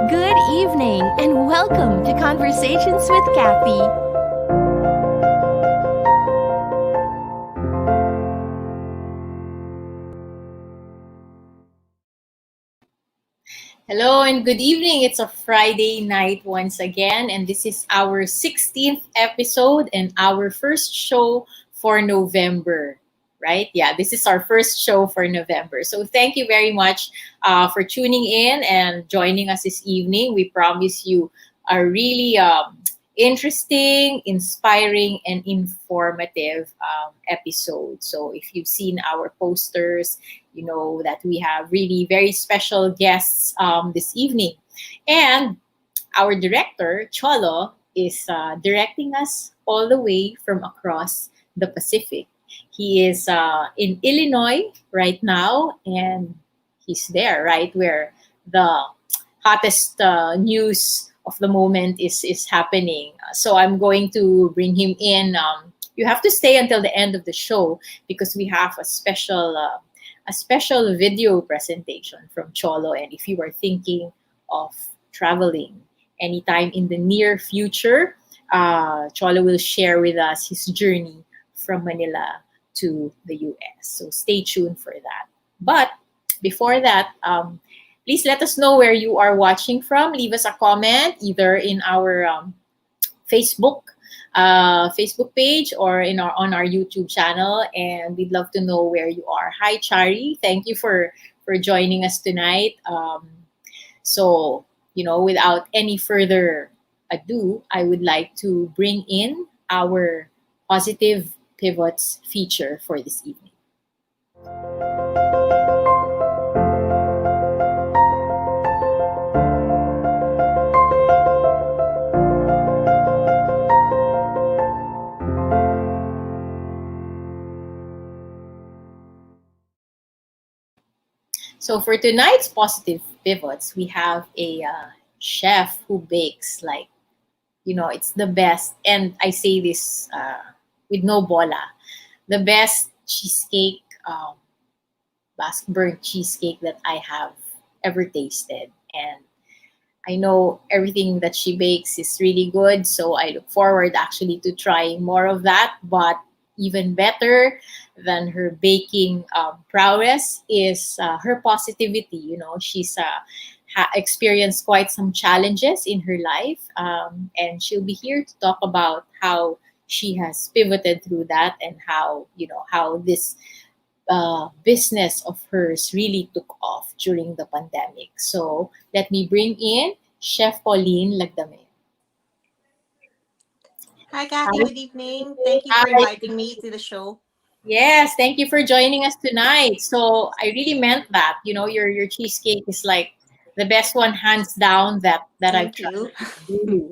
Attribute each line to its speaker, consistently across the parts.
Speaker 1: Good evening and welcome to Conversations with Cathy.
Speaker 2: Hello and good evening. It's a Friday night once again, and this is our 16th episode and our first show for November, right? Yeah, this is our first show for November. So thank you very much for tuning in and joining us this evening. We promise you a really interesting, inspiring, and informative episode. So if you've seen our posters, you know that we have really very special guests this evening. And our director, Cholo, is directing us all the way from across the Pacific. He is in Illinois right now, and he's there, right, where the hottest news of the moment is happening. So I'm going to bring him in. You have to stay until the end of the show because we have a special video presentation from Cholo. And if you are thinking of traveling anytime in the near future, Cholo will share with us his journey from Manila to the US. So stay tuned for that. But before that, please let us know where you are watching from. Leave us a comment either in our Facebook Facebook page or in our on our YouTube channel, and we'd love to know where you are. Hi, Chari. Thank you for joining us tonight. So without any further ado, I would like to bring in our positive pivots feature for this evening. So for tonight's positive pivots, we have a chef who bakes like, it's the best. And I say this with no bola, the best cheesecake, basque burnt cheesecake that I have ever tasted. And I know everything that she bakes is really good. So I look forward actually to trying more of that. But even better than her baking prowess is her positivity. She's experienced quite some challenges in her life, and she'll be here to talk about how she has pivoted through that and how this business of hers really took off during the pandemic. So let me bring in Chef Pauline Lagdameo.
Speaker 3: Hi, Cathy.
Speaker 2: Hi.
Speaker 3: Good evening. Thank you for
Speaker 2: Hi.
Speaker 3: inviting me to the show.
Speaker 2: Yes, thank you for joining us tonight. So I really meant that. Your cheesecake is like the best one, hands down, that I've
Speaker 3: Thank
Speaker 2: tried.
Speaker 3: you.
Speaker 2: Really.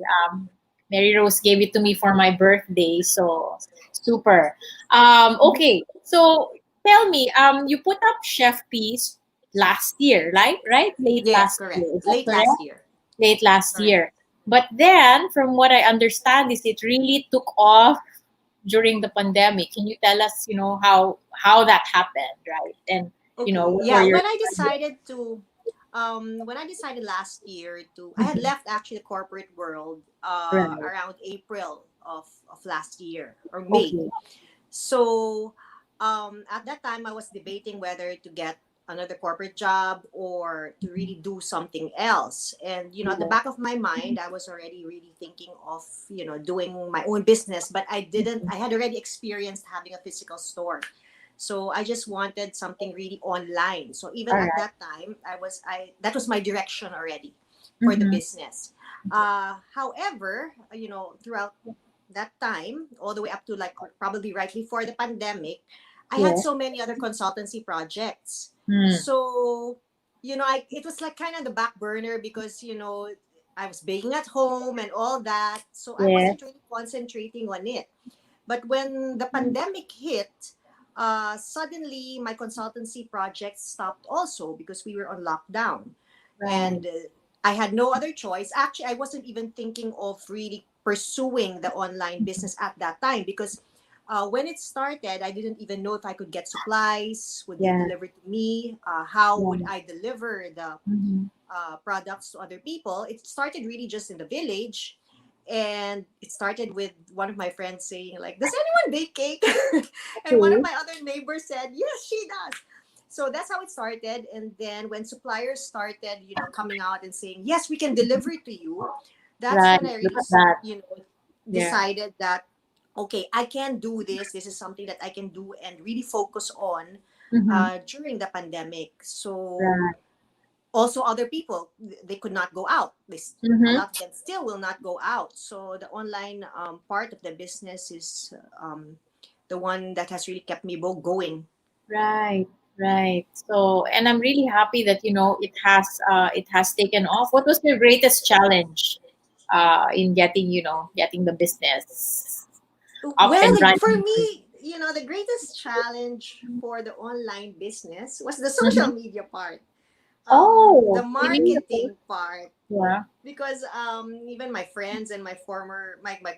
Speaker 2: Mary Rose gave it to me for my birthday, so super. Okay, so tell me, you put up Chef Piece last year, right? Right, late
Speaker 3: Yes,
Speaker 2: last year.
Speaker 3: correct.
Speaker 2: Is that
Speaker 3: Late last
Speaker 2: correct?
Speaker 3: year.
Speaker 2: Late last
Speaker 3: Correct.
Speaker 2: year. But then, from what I understand, is it really took off during the pandemic. Can you tell us, how that happened, right? And
Speaker 3: Okay.
Speaker 2: what were
Speaker 3: Yeah.
Speaker 2: your
Speaker 3: When I decided last year I had left actually the corporate world
Speaker 2: right?
Speaker 3: around April of last year or May.
Speaker 2: Okay.
Speaker 3: So at that time, I was debating whether to get another corporate job or to really do something else. And, at the
Speaker 2: Yeah.
Speaker 3: back of my mind, I was already really thinking of, doing my own business, but I had already experienced having a physical store. So I just wanted something really online. So even
Speaker 2: All
Speaker 3: at
Speaker 2: right.
Speaker 3: that time, that was my direction already for the
Speaker 2: Mm-hmm.
Speaker 3: business. However, throughout that time, all the way up to like probably right before the pandemic, I had
Speaker 2: Yeah.
Speaker 3: so many other consultancy projects.
Speaker 2: Mm.
Speaker 3: So, it was like kind of the back burner because, I was baking at home and all that. So I
Speaker 2: Yeah.
Speaker 3: wasn't really concentrating on it. But when the pandemic hit, suddenly my consultancy projects stopped also because we were on lockdown.
Speaker 2: Right.
Speaker 3: And I had no other choice. Actually, I wasn't even thinking of really pursuing the online business at that time because when it started, I didn't even know if I could get supplies. Would they
Speaker 2: Yeah.
Speaker 3: deliver to me? How would
Speaker 2: Yeah.
Speaker 3: I deliver
Speaker 2: Mm-hmm.
Speaker 3: products to other people. It started really just in the village, and it started with one of my friends saying like, "Does anyone bake cake?" And one of
Speaker 2: Okay.
Speaker 3: my other neighbors said, "Yes, she does." So that's how it started. And then when suppliers started, coming out and saying, "Yes, we can deliver it to you," that's
Speaker 2: Right.
Speaker 3: when I
Speaker 2: Look
Speaker 3: really,
Speaker 2: at that. Yeah.
Speaker 3: decided that, okay, I can do this. This is something that I can do and really focus on
Speaker 2: Mm-hmm.
Speaker 3: during the pandemic. So
Speaker 2: Right.
Speaker 3: also other people, they could not go out. A
Speaker 2: Mm-hmm.
Speaker 3: lot of them still will not go out. So the online part of the business is the one that has really kept me going.
Speaker 2: Right. Right. So, and I'm really happy that it has taken off. What was your greatest challenge in getting the business up
Speaker 3: Well,
Speaker 2: and
Speaker 3: for
Speaker 2: running?
Speaker 3: me, the greatest challenge for the online business was the social
Speaker 2: Mm-hmm.
Speaker 3: media part, the
Speaker 2: Oh, really? Okay.
Speaker 3: marketing part.
Speaker 2: Yeah.
Speaker 3: Because even my friends and my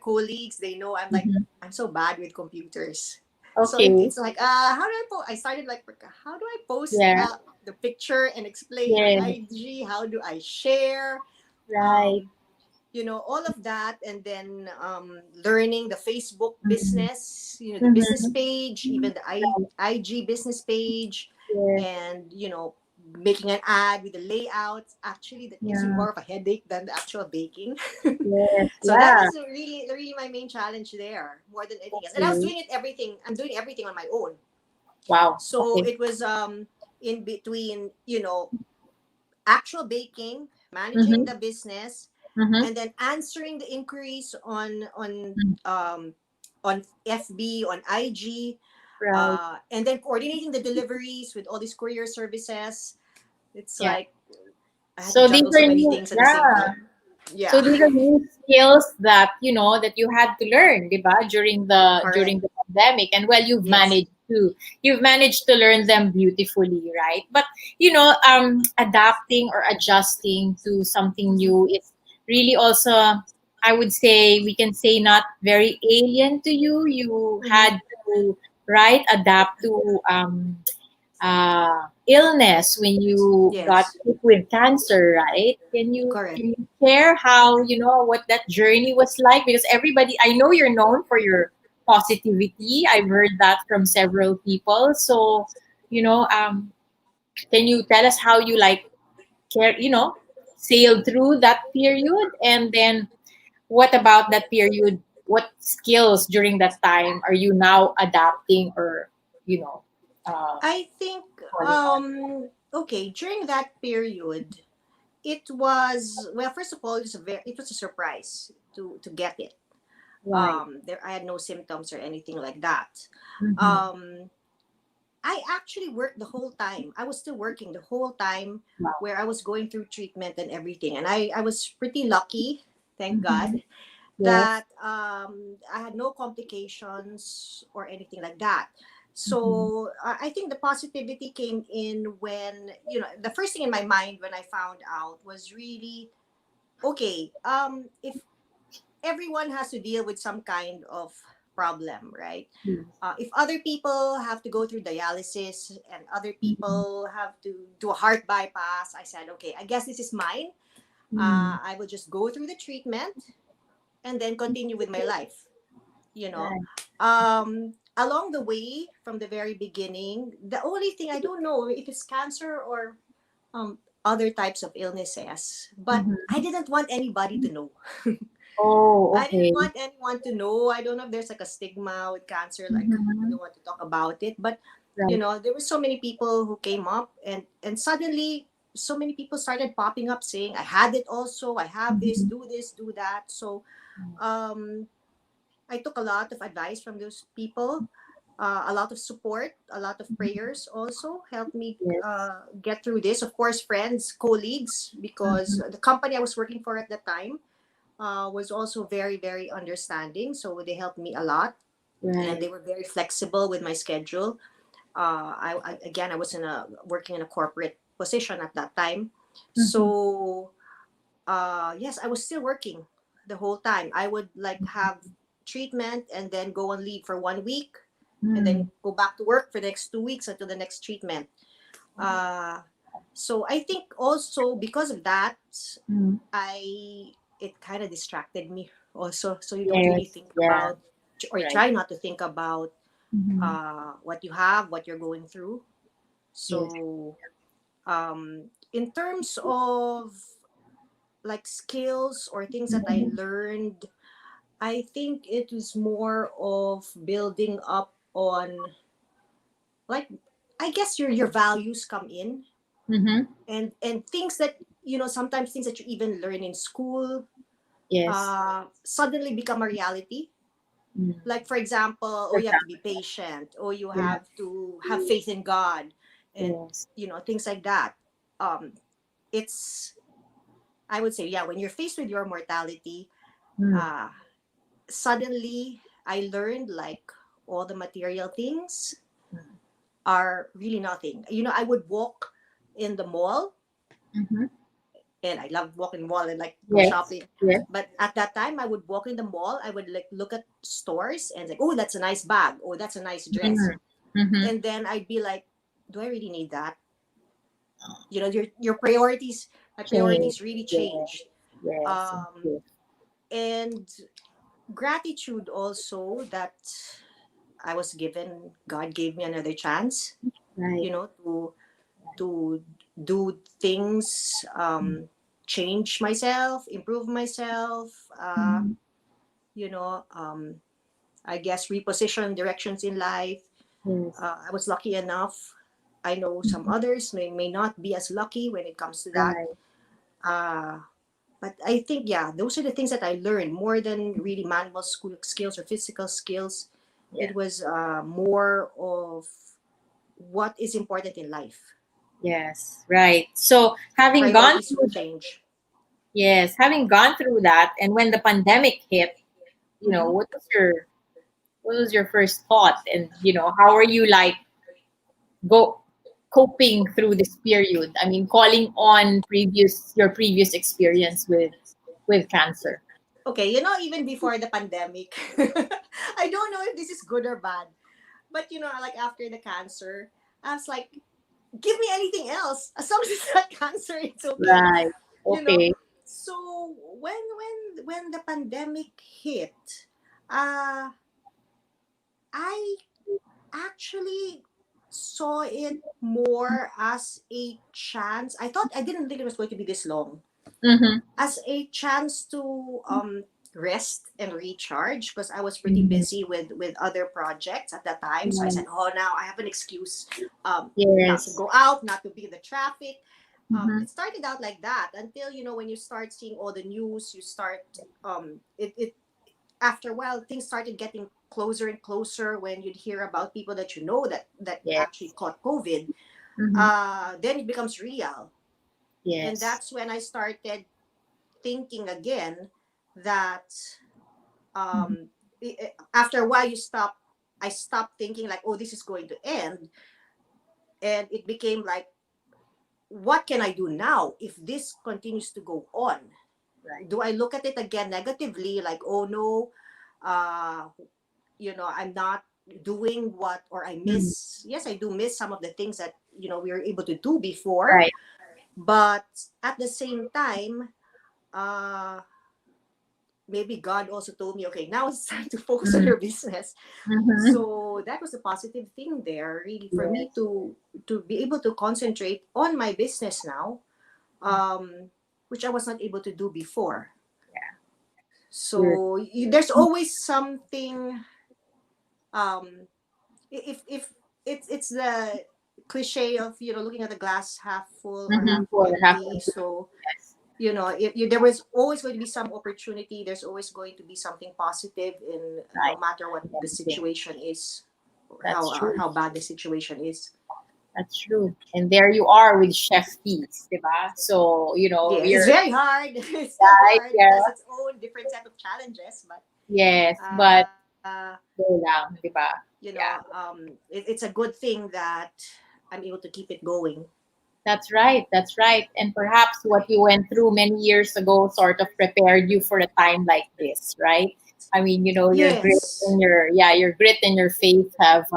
Speaker 3: colleagues, they know
Speaker 2: Mm-hmm.
Speaker 3: I'm so bad with computers. So
Speaker 2: Okay.
Speaker 3: it's like, how do I started like, how do I post
Speaker 2: Yeah.
Speaker 3: the picture and explain on
Speaker 2: Yeah.
Speaker 3: IG? How do I share?
Speaker 2: Right.
Speaker 3: um, all of that. And then learning the Facebook
Speaker 2: Mm-hmm.
Speaker 3: business, the business
Speaker 2: Mm-hmm.
Speaker 3: page, even the IG business page,
Speaker 2: Yes.
Speaker 3: and making an ad with the layouts. Actually, that gives me
Speaker 2: Yeah.
Speaker 3: more of a headache than the actual baking.
Speaker 2: Yes.
Speaker 3: So that
Speaker 2: Yeah.
Speaker 3: was really my main challenge there, more than anything else. And I was
Speaker 2: Okay.
Speaker 3: doing it everything. I'm doing everything on my own.
Speaker 2: Wow.
Speaker 3: So
Speaker 2: Okay.
Speaker 3: it was in between, actual baking, managing
Speaker 2: Mm-hmm.
Speaker 3: the business,
Speaker 2: Mm-hmm.
Speaker 3: and then answering the inquiries um, on FB, on IG,
Speaker 2: Right.
Speaker 3: and then coordinating the deliveries with all these courier services. It's
Speaker 2: Yeah.
Speaker 3: like I had to
Speaker 2: So these
Speaker 3: juggle so
Speaker 2: are
Speaker 3: many
Speaker 2: new.
Speaker 3: things at the same
Speaker 2: Yeah.
Speaker 3: time.
Speaker 2: So
Speaker 3: Yeah,
Speaker 2: these are new skills that you had to learn, diba,
Speaker 3: correct.
Speaker 2: during the pandemic. And well,
Speaker 3: Yes.
Speaker 2: you've managed to learn them beautifully, right? But adapting or adjusting to something new is really also, I would say, we can say, not very alien to you. You
Speaker 3: Hmm.
Speaker 2: had to, right, adapt to illness when you got
Speaker 3: Yes,
Speaker 2: sick with cancer, right?
Speaker 3: correct.
Speaker 2: Can you share how what that journey was like? Because everybody, I know you're known for your positivity. I've heard that from several people. So, you know, um, can you tell us how you care, sailed through that period, and then what about that period? What skills during that time are you now adapting, or you know, uh,
Speaker 3: I think
Speaker 2: calling on?
Speaker 3: okay, during that period, it was, well, first of all, it was a surprise to get it.
Speaker 2: Right.
Speaker 3: There I had no symptoms or anything like that.
Speaker 2: Mm-hmm.
Speaker 3: um I actually worked the whole time. I was still working the whole time
Speaker 2: Wow.
Speaker 3: where I was going through treatment and everything. And I was pretty lucky, thank
Speaker 2: Mm-hmm.
Speaker 3: God,
Speaker 2: Yes.
Speaker 3: that I had no complications or anything like that.
Speaker 2: Mm-hmm.
Speaker 3: So I think the positivity came in when, the first thing in my mind when I found out was really, okay, if everyone has to deal with some kind of problem, right? If other people have to go through dialysis and other
Speaker 2: Mm-hmm.
Speaker 3: people have to do a heart bypass, I said, okay, I guess this is mine.
Speaker 2: Mm.
Speaker 3: I will just go through the treatment and then continue with my life. You know,
Speaker 2: Right.
Speaker 3: along the way, from the very beginning, the only thing I don't know if it's cancer or other types of illnesses, but
Speaker 2: Mm-hmm.
Speaker 3: I didn't want anybody to know.
Speaker 2: Oh,
Speaker 3: I didn't
Speaker 2: okay.
Speaker 3: want anyone to know. I don't know if there's like a stigma with cancer, like I
Speaker 2: Mm-hmm.
Speaker 3: don't want to talk about it. But
Speaker 2: Right.
Speaker 3: there were so many people who came up, and suddenly so many people started popping up saying, "I had it also. I have
Speaker 2: Mm-hmm.
Speaker 3: this, do that." So um, I took a lot of advice from those people. A lot of support, a lot of prayers also helped me
Speaker 2: Yes.
Speaker 3: get through this. Of course, friends, colleagues, because
Speaker 2: Mm-hmm.
Speaker 3: the company I was working for at the time was also very, very understanding. So they helped me a lot, and
Speaker 2: Right.
Speaker 3: they were very flexible with my schedule. Again, I was working in a corporate position at that time.
Speaker 2: Mm-hmm.
Speaker 3: So yes, I was still working the whole time. I would like have treatment and then go on leave for 1 week, and then
Speaker 2: Mm.
Speaker 3: go back to work for the next 2 weeks until the next treatment. Uh, So I think also because of that,
Speaker 2: Mm.
Speaker 3: I it kind of distracted me also. So you don't really
Speaker 2: Yes.
Speaker 3: think
Speaker 2: Yeah.
Speaker 3: about, or you
Speaker 2: Right.
Speaker 3: try not to think about
Speaker 2: Mm-hmm.
Speaker 3: what you have, what you're going through.
Speaker 2: Yes.
Speaker 3: So in terms of like skills or things that I
Speaker 2: Mm-hmm.
Speaker 3: learned, I think it was more of building up on, like, I guess your values come in,
Speaker 2: Mm-hmm.
Speaker 3: and things that, sometimes things that you even learn in school
Speaker 2: Yes.
Speaker 3: suddenly become a reality.
Speaker 2: Mm.
Speaker 3: Like, for example, oh,
Speaker 2: For
Speaker 3: you have to be
Speaker 2: example.
Speaker 3: patient, or you
Speaker 2: Yeah.
Speaker 3: have to have faith in God, and
Speaker 2: Yes.
Speaker 3: things like that. um it's, I would say, yeah, when you're faced with your mortality,
Speaker 2: Mm.
Speaker 3: uh suddenly I learned, like, all the material things are really nothing. I would walk in the mall,
Speaker 2: Mm-hmm.
Speaker 3: and I love walking in the mall and like go
Speaker 2: Yes.
Speaker 3: shopping.
Speaker 2: Yes.
Speaker 3: But at that time, I would walk in the mall, I would like look at stores and like, oh, that's a nice bag, oh, that's a nice dress.
Speaker 2: Mm. Mm-hmm.
Speaker 3: And then I'd be like, do I really need that? Your priorities, my
Speaker 2: Change.
Speaker 3: priorities really
Speaker 2: Yes.
Speaker 3: changed.
Speaker 2: Yes.
Speaker 3: Um,
Speaker 2: Yes.
Speaker 3: and gratitude also that God gave me another chance,
Speaker 2: Right.
Speaker 3: to do things, change myself, improve myself,
Speaker 2: Mm-hmm.
Speaker 3: you know, um, I guess reposition directions in life.
Speaker 2: Yes.
Speaker 3: I was lucky enough. I know some others may not be as lucky when it comes to that.
Speaker 2: Right.
Speaker 3: Uh, but I think, yeah, those are the things that I learned more than really manual school skills or physical skills.
Speaker 2: Yeah.
Speaker 3: It was more of what is important in life.
Speaker 2: Yes. Right. So having gone
Speaker 3: Priorities will
Speaker 2: through that,
Speaker 3: change.
Speaker 2: yes, having gone through that, and when the pandemic hit,
Speaker 3: Mm-hmm.
Speaker 2: what was your first thought, and how are you like go coping through this period? I mean, calling on your previous experience with cancer.
Speaker 3: Okay, even before the pandemic, I don't know if this is good or bad, but like after the cancer, I was like, give me anything else. As long as it's not cancer, it's okay.
Speaker 2: Right.
Speaker 3: You know.
Speaker 2: Okay.
Speaker 3: So when the pandemic hit, uh, I actually saw it more as a chance. I didn't think it was going to be this long,
Speaker 2: Mm-hmm.
Speaker 3: as a chance to rest and recharge, because I was pretty
Speaker 2: Mm-hmm.
Speaker 3: busy with other projects at that time. So I said, oh, now I have an excuse, not to
Speaker 2: Yes.
Speaker 3: go out, not to be in the traffic.
Speaker 2: Mm-hmm.
Speaker 3: It started out like that until, when you start seeing all the news, you start, it after a while things started getting closer and closer, when you'd hear about people that that actually
Speaker 2: Yes.
Speaker 3: caught COVID.
Speaker 2: Mm-hmm.
Speaker 3: Then it becomes real, and
Speaker 2: Yes.
Speaker 3: that's when I started thinking again that, um after a while, I stopped thinking like, oh, this is going to end, and it became like, what can I do now if this continues to go on?
Speaker 2: Right.
Speaker 3: Do I look at it again negatively, like, oh no, uh I'm not doing what, or I
Speaker 2: Mm-hmm.
Speaker 3: miss, yes, I do miss some of the things that we were able to do before.
Speaker 2: Right.
Speaker 3: But at the same time, uh maybe God also told me, okay, now it's time to focus on
Speaker 2: Mm-hmm.
Speaker 3: your business.
Speaker 2: Mm-hmm.
Speaker 3: So that was a positive thing there, really, for me
Speaker 2: Yes.
Speaker 3: to be able to concentrate on my business now, which I was not able to do before.
Speaker 2: Good.
Speaker 3: So there's always something, um if it's the cliche of, looking at the glass half full or
Speaker 2: Mm-hmm.
Speaker 3: half
Speaker 2: For half.
Speaker 3: empty. So,
Speaker 2: Yes.
Speaker 3: there was always going to be some opportunity, there's always going to be something positive in, no
Speaker 2: Right.
Speaker 3: matter what the
Speaker 2: Everything.
Speaker 3: situation is, or
Speaker 2: That's true.
Speaker 3: how bad the situation is.
Speaker 2: That's true. And there you are with Chef Peace, diba? So,
Speaker 3: Yeah, it's
Speaker 2: we're
Speaker 3: very hard. It's still
Speaker 2: right.
Speaker 3: hard. It
Speaker 2: Yeah.
Speaker 3: has its own different set of challenges, but
Speaker 2: Yes, but
Speaker 3: uh,
Speaker 2: go lang, diba? Yeah.
Speaker 3: it's a good thing that I'm able to keep it going.
Speaker 2: That's right. That's right. And perhaps what you went through many years ago sort of prepared you for a time like this, right? I mean,
Speaker 3: Yes.
Speaker 2: your grit and your faith have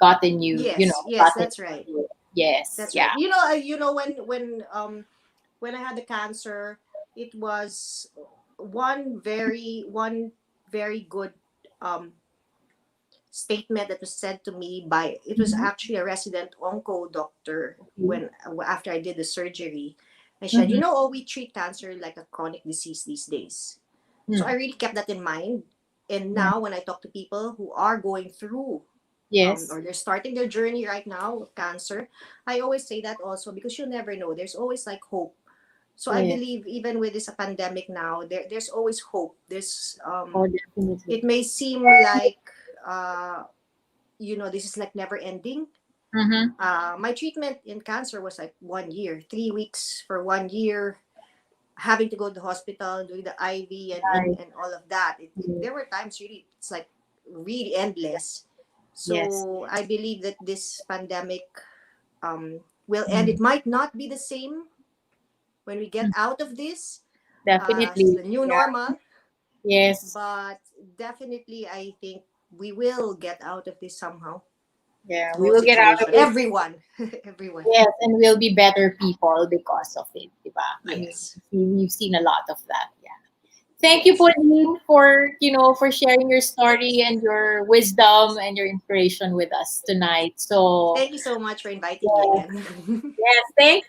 Speaker 2: gotten you,
Speaker 3: Yes, yes,
Speaker 2: gotten
Speaker 3: that's right.
Speaker 2: you. Yes.
Speaker 3: That's right.
Speaker 2: Yeah.
Speaker 3: When I had the cancer, it was one very good um statement that was said to me by, it was
Speaker 2: Mm-hmm.
Speaker 3: actually a resident onco doctor
Speaker 2: Okay.
Speaker 3: when after I did the surgery. And she said,
Speaker 2: Mm-hmm.
Speaker 3: oh, we treat cancer like a chronic disease these days. So I
Speaker 2: Mm.
Speaker 3: really kept that in mind. And
Speaker 2: Yeah.
Speaker 3: now when I talk to people who are going through
Speaker 2: Yes.
Speaker 3: or they're starting their journey right now with cancer, I always say that also, because you'll never know. There's always like hope. So I
Speaker 2: Yeah.
Speaker 3: believe even with this pandemic now, there's always hope.
Speaker 2: Oh, definitely.
Speaker 3: It may seem like this is like never ending.
Speaker 2: Mm-hmm.
Speaker 3: My treatment in cancer was like 1 year, 3 weeks for 1 year, having to go to the hospital, doing the IV
Speaker 2: Right.
Speaker 3: and all of that.
Speaker 2: Yeah.
Speaker 3: There were times really, it's like really endless.
Speaker 2: Yes.
Speaker 3: So I believe that this pandemic will end.
Speaker 2: Mm.
Speaker 3: It might not be the same when we get
Speaker 2: Mm.
Speaker 3: out of this, as
Speaker 2: Definitely.
Speaker 3: the new
Speaker 2: Yeah.
Speaker 3: normal,
Speaker 2: Yes.
Speaker 3: but definitely I think we will get out of this somehow.
Speaker 2: Yeah.
Speaker 3: The
Speaker 2: We
Speaker 3: whole
Speaker 2: will get out of
Speaker 3: situation.
Speaker 2: it.
Speaker 3: Everyone. Everyone.
Speaker 2: Yes, and we'll be better people because of it, diba? I mean,
Speaker 3: Yes.
Speaker 2: we've seen a lot of that. Yeah. Thank you,
Speaker 3: Yes.
Speaker 2: Pauline, for sharing your story and your wisdom and your inspiration with us tonight. So,
Speaker 3: Thank you so much for inviting me
Speaker 2: yes,
Speaker 3: again.
Speaker 2: yes, thank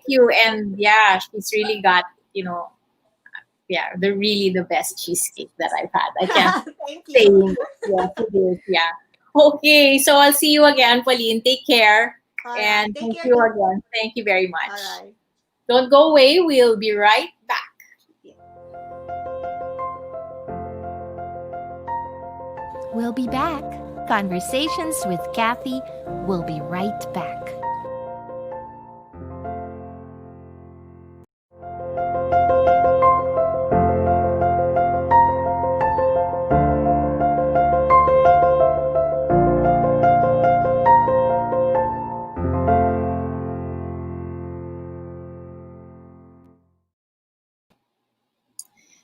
Speaker 2: you, and yeah, she's really got you know, yeah, the best cheesecake that I've had. I can't
Speaker 3: Thank
Speaker 2: say
Speaker 3: you.
Speaker 2: it. Yes, it is. Yeah. Okay, so I'll see you again, Pauline. Take care,
Speaker 3: All right.
Speaker 2: and
Speaker 3: Take
Speaker 2: thank
Speaker 3: care
Speaker 2: you
Speaker 3: too.
Speaker 2: again. Thank you very
Speaker 3: All
Speaker 2: much.
Speaker 3: right.
Speaker 2: Don't go away. We'll be right back.
Speaker 3: Yeah.
Speaker 1: We'll be back. Conversations with Cathy will be right back.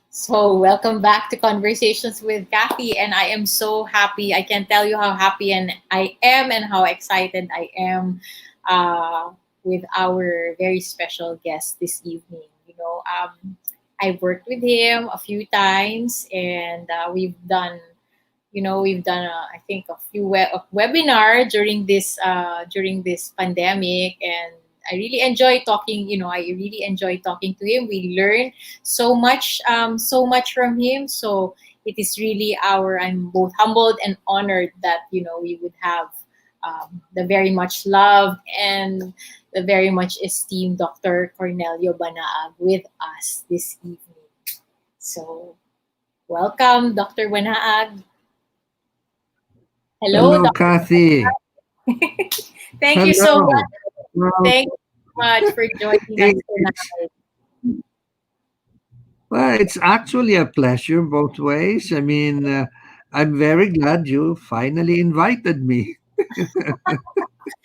Speaker 2: So, welcome back to Conversations with Cathy, and I am so happy. I can tell you how happy and I am, and how excited I am with our very special guest this evening. I've worked with him a few times, and we've done I think a few a webinar during this pandemic, and I really enjoy talking to him. We learn so much from him. So it is really our I'm both humbled and honored that we would have the very much loved and the very much esteemed Dr. Cornelio Banaag with us this evening. So welcome, Dr. Banaag. Hello,
Speaker 4: Hello,
Speaker 2: Doctor.
Speaker 4: Cathy.
Speaker 2: Thank you so much.
Speaker 4: Hello. Well,
Speaker 2: Thank you so much for joining us
Speaker 4: it's
Speaker 2: tonight.
Speaker 4: it's actually a pleasure both ways. I mean, I'm very glad you finally invited me.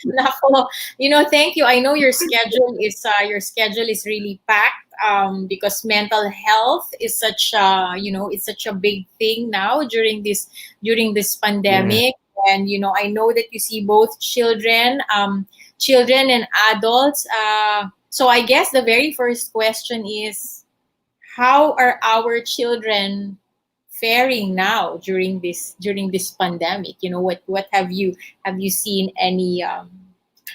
Speaker 2: Nako, thank you. I know your schedule is really packed because mental health is it's such a big thing now during this
Speaker 4: Yeah.
Speaker 2: pandemic. And I know that you see both children and adults. So I guess the very first question is, how are our children faring now during this pandemic? What have you seen any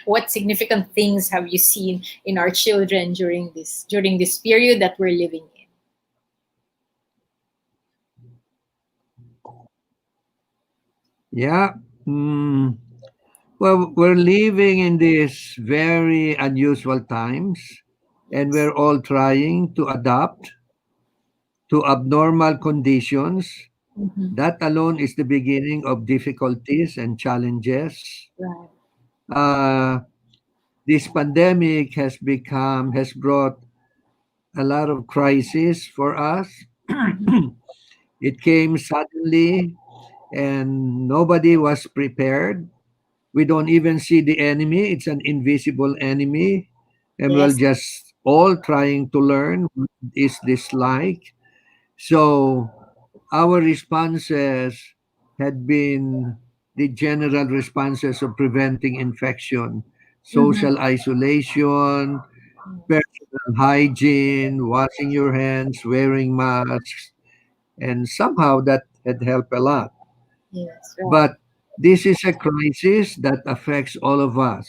Speaker 2: what significant things have you seen in our children during this period that we're living in?
Speaker 4: Yeah. Mm, well, we're living in these very unusual times, and we're all trying to adapt to abnormal conditions.
Speaker 2: Mm-hmm.
Speaker 4: That alone is the beginning of difficulties and challenges.
Speaker 2: Right.
Speaker 4: Uh, this pandemic has brought a lot of crisis for us.
Speaker 2: Mm-hmm.
Speaker 4: It came suddenly and nobody was prepared. We don't even see the enemy. It's an invisible enemy. And we're
Speaker 2: Yes.
Speaker 4: just all trying to learn what is this like. So our responses had been the general responses of preventing infection.
Speaker 2: Mm-hmm.
Speaker 4: social isolation, personal hygiene, washing your hands, wearing masks, and somehow that had helped a lot.
Speaker 2: Yes, right.
Speaker 4: But this is a crisis that affects all of us.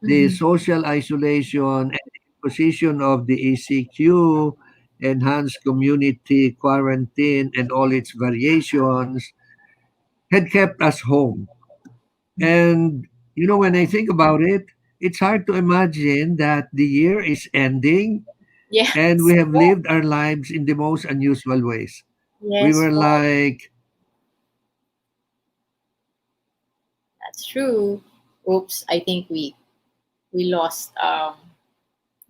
Speaker 4: The
Speaker 2: Mm-hmm.
Speaker 4: social isolation and imposition of the ECQ, enhanced community quarantine, and all its variations had kept us home. And, when I think about it, it's hard to imagine that the year is ending and
Speaker 2: Yes,
Speaker 4: we have lived our lives in the most unusual ways. We
Speaker 2: yes,
Speaker 4: were
Speaker 2: right.
Speaker 4: like,
Speaker 2: That's true. Oops, I think we lost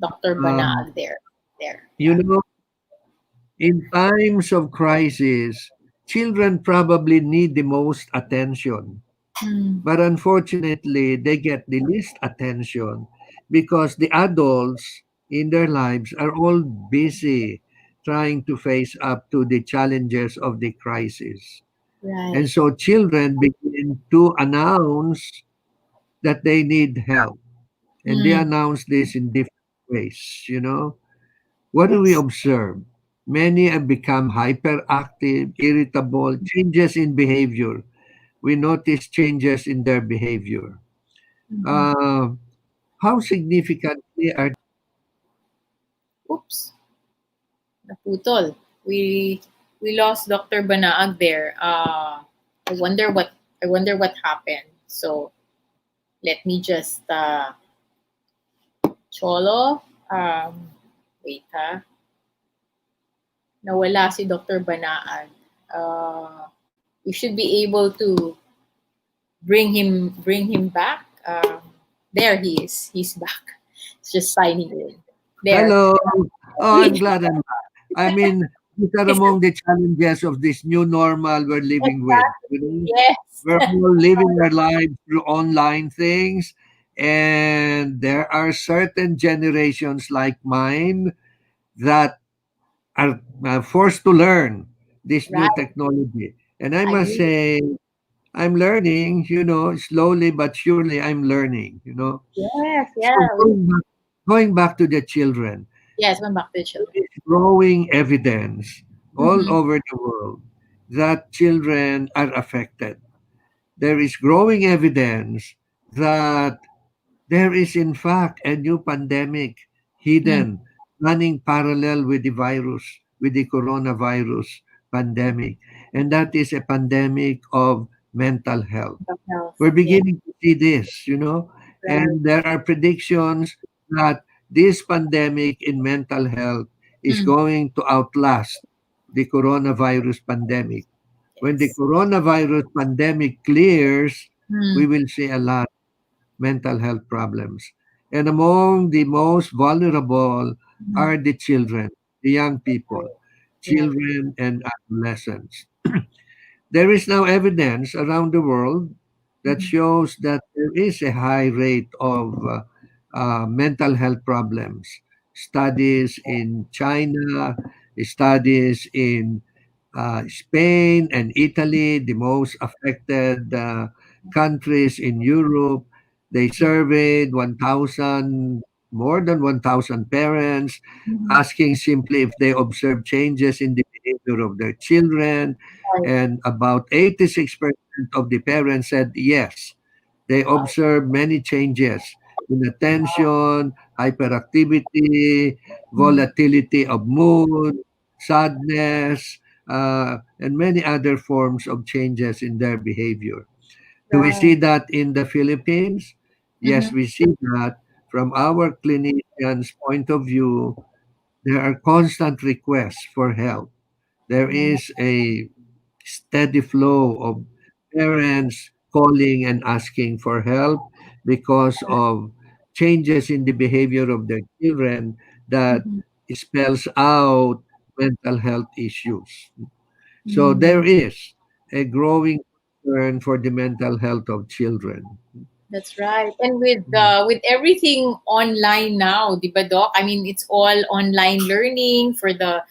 Speaker 2: Dr.
Speaker 4: um,
Speaker 2: Banaag there. There.
Speaker 4: you
Speaker 2: Yeah.
Speaker 4: know, in times of crisis, children probably need the most attention.
Speaker 2: Mm.
Speaker 4: But unfortunately, they get the least attention because the adults in their lives are all busy trying to face up to the challenges of the crisis.
Speaker 2: Right.
Speaker 4: And so children begin to announce that they need help. And they
Speaker 2: Mm.
Speaker 4: announce this in different ways. What do we
Speaker 2: Yes.
Speaker 4: observe? Many have become hyperactive, irritable, changes in behavior. We notice changes in their behavior.
Speaker 2: Mm-hmm.
Speaker 4: Uh, how significantly are
Speaker 2: Oops, naputol. We lost Dr. Banaag there. I wonder what happened. So let me just cholo. Wait ha. Nawala si Dr. Banaag. Uh, we should be able to bring him back. There he is. He's back. He's just signing in. There.
Speaker 4: hello? Oh, I'm
Speaker 2: We,
Speaker 4: glad I'm back. I mean, these are among the challenges of this new normal we're living with.
Speaker 2: yes.
Speaker 4: We're all living our lives through online things, and there are certain generations like mine that are forced to learn this new
Speaker 2: Right.
Speaker 4: technology. And I must
Speaker 2: Agree.
Speaker 4: say, I'm learning, slowly but surely I'm learning.
Speaker 2: Yes.
Speaker 4: So
Speaker 2: Yeah.
Speaker 4: going back to the children,
Speaker 2: Yes. Went back to the
Speaker 4: there
Speaker 2: children.
Speaker 4: is growing evidence all
Speaker 2: Mm-hmm.
Speaker 4: over the world that children are affected. There is growing evidence that there is, in fact, a new pandemic
Speaker 2: Mm.
Speaker 4: hidden, running parallel with the virus, with the coronavirus pandemic. And that is a pandemic of mental health.
Speaker 2: The health.
Speaker 4: We're
Speaker 2: Yeah.
Speaker 4: beginning to see this.
Speaker 2: Right.
Speaker 4: And there are predictions that this pandemic in mental health is
Speaker 2: Mm.
Speaker 4: going to outlast the coronavirus pandemic. When the
Speaker 2: Yes.
Speaker 4: coronavirus pandemic clears, we
Speaker 2: Mm.
Speaker 4: will see a lot mental health problems. And among the most vulnerable
Speaker 2: Mm.
Speaker 4: are the children, the young people,
Speaker 2: Right. Right.
Speaker 4: children and adolescents. There is now evidence around the world that
Speaker 2: Mm-hmm.
Speaker 4: shows that there is a high rate of mental health problems. Studies in China, studies in Spain and Italy, the most affected countries in Europe. They
Speaker 2: Yeah.
Speaker 4: surveyed 1,000, more than 1,000 parents,
Speaker 2: Mm-hmm.
Speaker 4: asking simply if they observe changes in the behavior of their children.
Speaker 2: Right.
Speaker 4: And about 86% of the parents said yes. They
Speaker 2: Wow.
Speaker 4: observe many changes in attention, hyperactivity,
Speaker 2: Mm.
Speaker 4: volatility of mood, sadness, and many other forms of changes in their behavior. Do we see
Speaker 2: Right.
Speaker 4: that in the Philippines? Yes,
Speaker 2: Mm-hmm.
Speaker 4: we see that. From our clinician's point of view, there are constant requests for help. There
Speaker 2: Right.
Speaker 4: is a steady flow of parents calling and asking for help because of changes in the behavior of their children that
Speaker 2: Mm-hmm.
Speaker 4: spells out mental health issues. So there
Speaker 2: Mm.
Speaker 4: is a growing concern for the mental health of children.
Speaker 2: That's right. And with everything online now, di ba, Doc? I mean, it's all online learning for the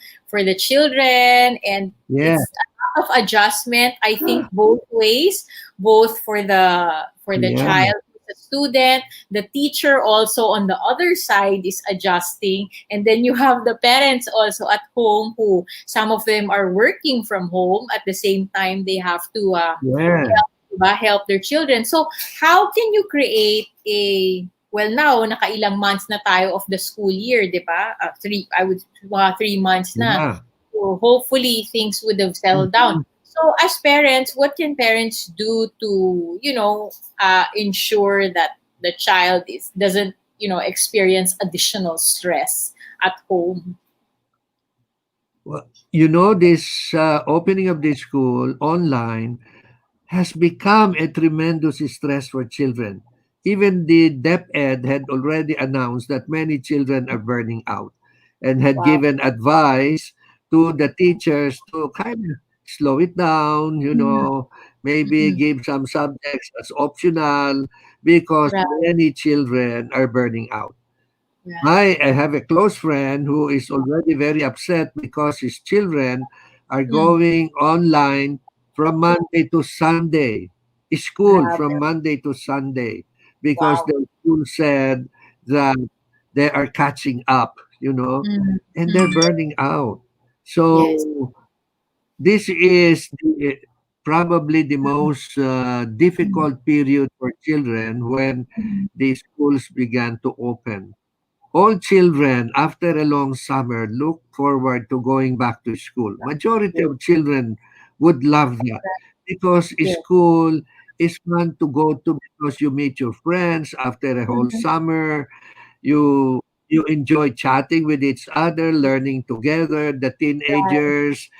Speaker 2: children, and
Speaker 4: Yeah,
Speaker 2: it's a lot of adjustment. I think both ways, both for the
Speaker 4: yeah,
Speaker 2: child a student, the teacher also on the other side is adjusting, and then you have the parents also at home who some of them are working from home at the same time they have to
Speaker 4: Yeah.
Speaker 2: help their children. So how can you create a well now nakailang months na tayo of the school year, 'di ba? Three I would mga 3 months na.
Speaker 4: Yeah.
Speaker 2: So hopefully things would have settled down.
Speaker 4: Mhm.
Speaker 2: So as parents, what can parents do to, ensure that the child doesn't, experience additional stress at home?
Speaker 4: Well, this opening of the school online has become a tremendous stress for children. Even the DepEd had already announced that many children are burning out and had
Speaker 2: Wow.
Speaker 4: given advice to the teachers to kind of slow it down,
Speaker 2: Mhm.
Speaker 4: maybe
Speaker 2: Mhm.
Speaker 4: give some subjects as optional because
Speaker 2: Right,
Speaker 4: many children are burning out.
Speaker 2: right.
Speaker 4: I have a close friend who is already very upset because his children are
Speaker 2: Mm.
Speaker 4: going online from Monday to Sunday. School
Speaker 2: Grabe.
Speaker 4: from Monday to Sunday because
Speaker 2: Wow.
Speaker 4: the school said that they are catching up,
Speaker 2: Mm.
Speaker 4: and they're
Speaker 2: Mm.
Speaker 4: burning out.
Speaker 2: Yes.
Speaker 4: So this is probably the most
Speaker 2: Mm.
Speaker 4: difficult period for children when
Speaker 2: Mm.
Speaker 4: the schools began to open. All children, after a long summer, look forward to going back to school. Majority
Speaker 2: Yes.
Speaker 4: of children would love that because
Speaker 2: Yes.
Speaker 4: school is fun to go to because you meet your friends after a whole
Speaker 2: Mhm.
Speaker 4: summer. You enjoy chatting with each other, learning together. The
Speaker 2: Right.
Speaker 4: teenagers,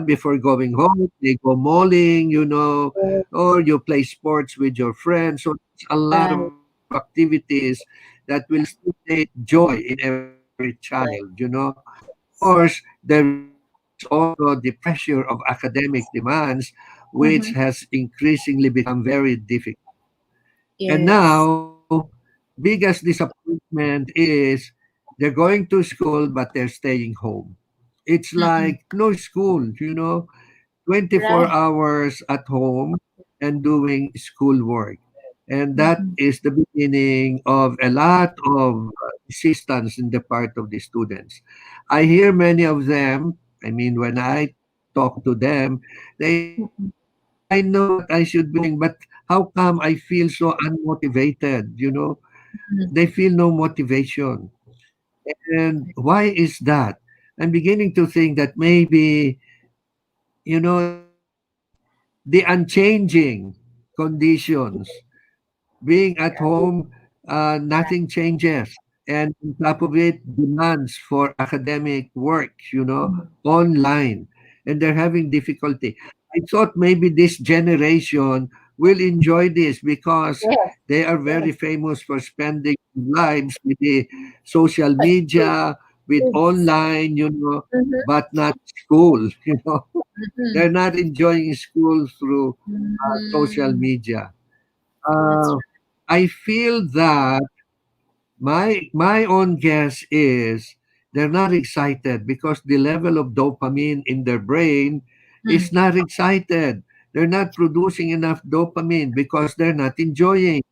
Speaker 4: before going home, they go malling,
Speaker 2: Yes.
Speaker 4: or you play sports with your friends. So it's a lot of
Speaker 2: Right.
Speaker 4: activities that will stimulate joy in every child. Of course, there is also the pressure of academic demands, which has
Speaker 2: Mhm.
Speaker 4: increasingly become very difficult. And
Speaker 2: Yes.
Speaker 4: now, biggest disappointment is they're going to school, but they're staying home. It's
Speaker 2: Mm-mm.
Speaker 4: like no school, 24
Speaker 2: Right.
Speaker 4: hours at home and doing schoolwork. And that
Speaker 2: Mm-mm.
Speaker 4: is the beginning of a lot of resistance in the part of the students. I hear many of them, I mean, when I talk to them, they say,
Speaker 2: Mm-mm.
Speaker 4: I know what I should be doing, but how come I feel so unmotivated?
Speaker 2: Mm-mm.
Speaker 4: They feel no motivation. And why is that? I'm beginning to think that maybe, the unchanging conditions. Being at home, nothing changes. And on top of it, demands for academic work,
Speaker 2: Mm.
Speaker 4: online. And they're having difficulty. I thought maybe this generation will enjoy this because
Speaker 2: Yes.
Speaker 4: they are
Speaker 2: Yes.
Speaker 4: very famous for spending lives with the social media, with
Speaker 2: Yes.
Speaker 4: online,
Speaker 2: Mhm.
Speaker 4: but not school,
Speaker 2: Mhm.
Speaker 4: they're not enjoying school through social
Speaker 2: Mm.
Speaker 4: media.
Speaker 2: That's
Speaker 4: Uh, I feel that my own guess is they're not excited because the level of dopamine in their brain
Speaker 2: right.
Speaker 4: is not excited. They're not producing enough dopamine because they're not enjoying.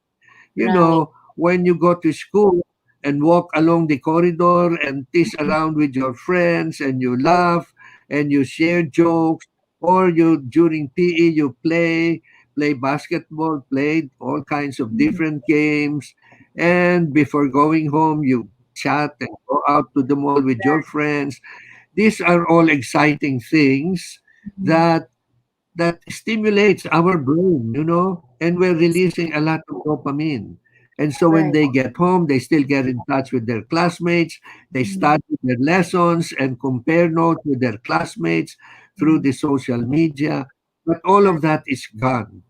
Speaker 2: Right.
Speaker 4: When you go to school and walk along the corridor and tease around with your friends and you laugh and you share jokes, or you during PE you play basketball, play all kinds of
Speaker 2: Mm.
Speaker 4: different games, and before going home you chat and go out to the mall with your friends. These are all exciting things
Speaker 2: Mm.
Speaker 4: that stimulates our brain, and we're releasing a lot of dopamine. And so when
Speaker 2: Right.
Speaker 4: they get home, they still get in touch with their classmates. They
Speaker 2: Mm.
Speaker 4: study their lessons and compare notes with their classmates through
Speaker 2: Mm.
Speaker 4: the social media. But all
Speaker 2: Right.
Speaker 4: of that is gone.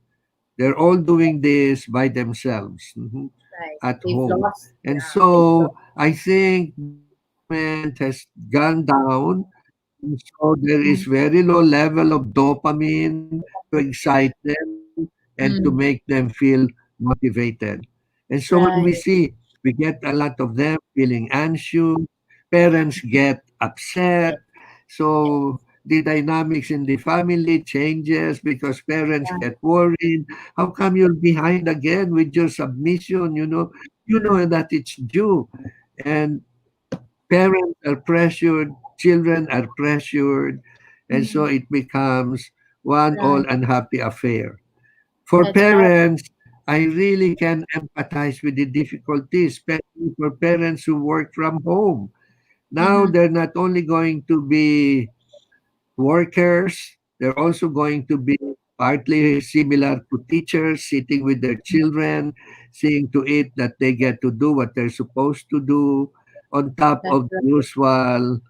Speaker 4: They're all doing this by themselves,
Speaker 2: Right.
Speaker 4: at
Speaker 2: They've
Speaker 4: home.
Speaker 2: lost.
Speaker 4: And
Speaker 2: Yeah. They've lost.
Speaker 4: so I think the engagement has gone down, and so there is
Speaker 2: Mm.
Speaker 4: very low level of dopamine to excite them and to
Speaker 2: Mm.
Speaker 4: make them feel motivated. And so when we
Speaker 2: Right.
Speaker 4: see, we get a lot of them feeling anxious, parents get
Speaker 2: Yes.
Speaker 4: upset. So the dynamics in the family changes because parents get worried. How come you're behind again with your submission? You know that it's due. And parents are pressured, children are pressured, and so
Speaker 2: Mhm.
Speaker 4: it becomes one all
Speaker 2: Right.
Speaker 4: unhappy affair. For
Speaker 2: That's right.
Speaker 4: parents, I really can empathize with the difficulties, especially for parents who work from home. Now
Speaker 2: Mm-hmm.
Speaker 4: they're not only going to be workers, they're also going to be partly similar to teachers, sitting with their children, seeing to it that they get to do what they're supposed to do, on top
Speaker 2: That's
Speaker 4: of the
Speaker 2: right.
Speaker 4: usual,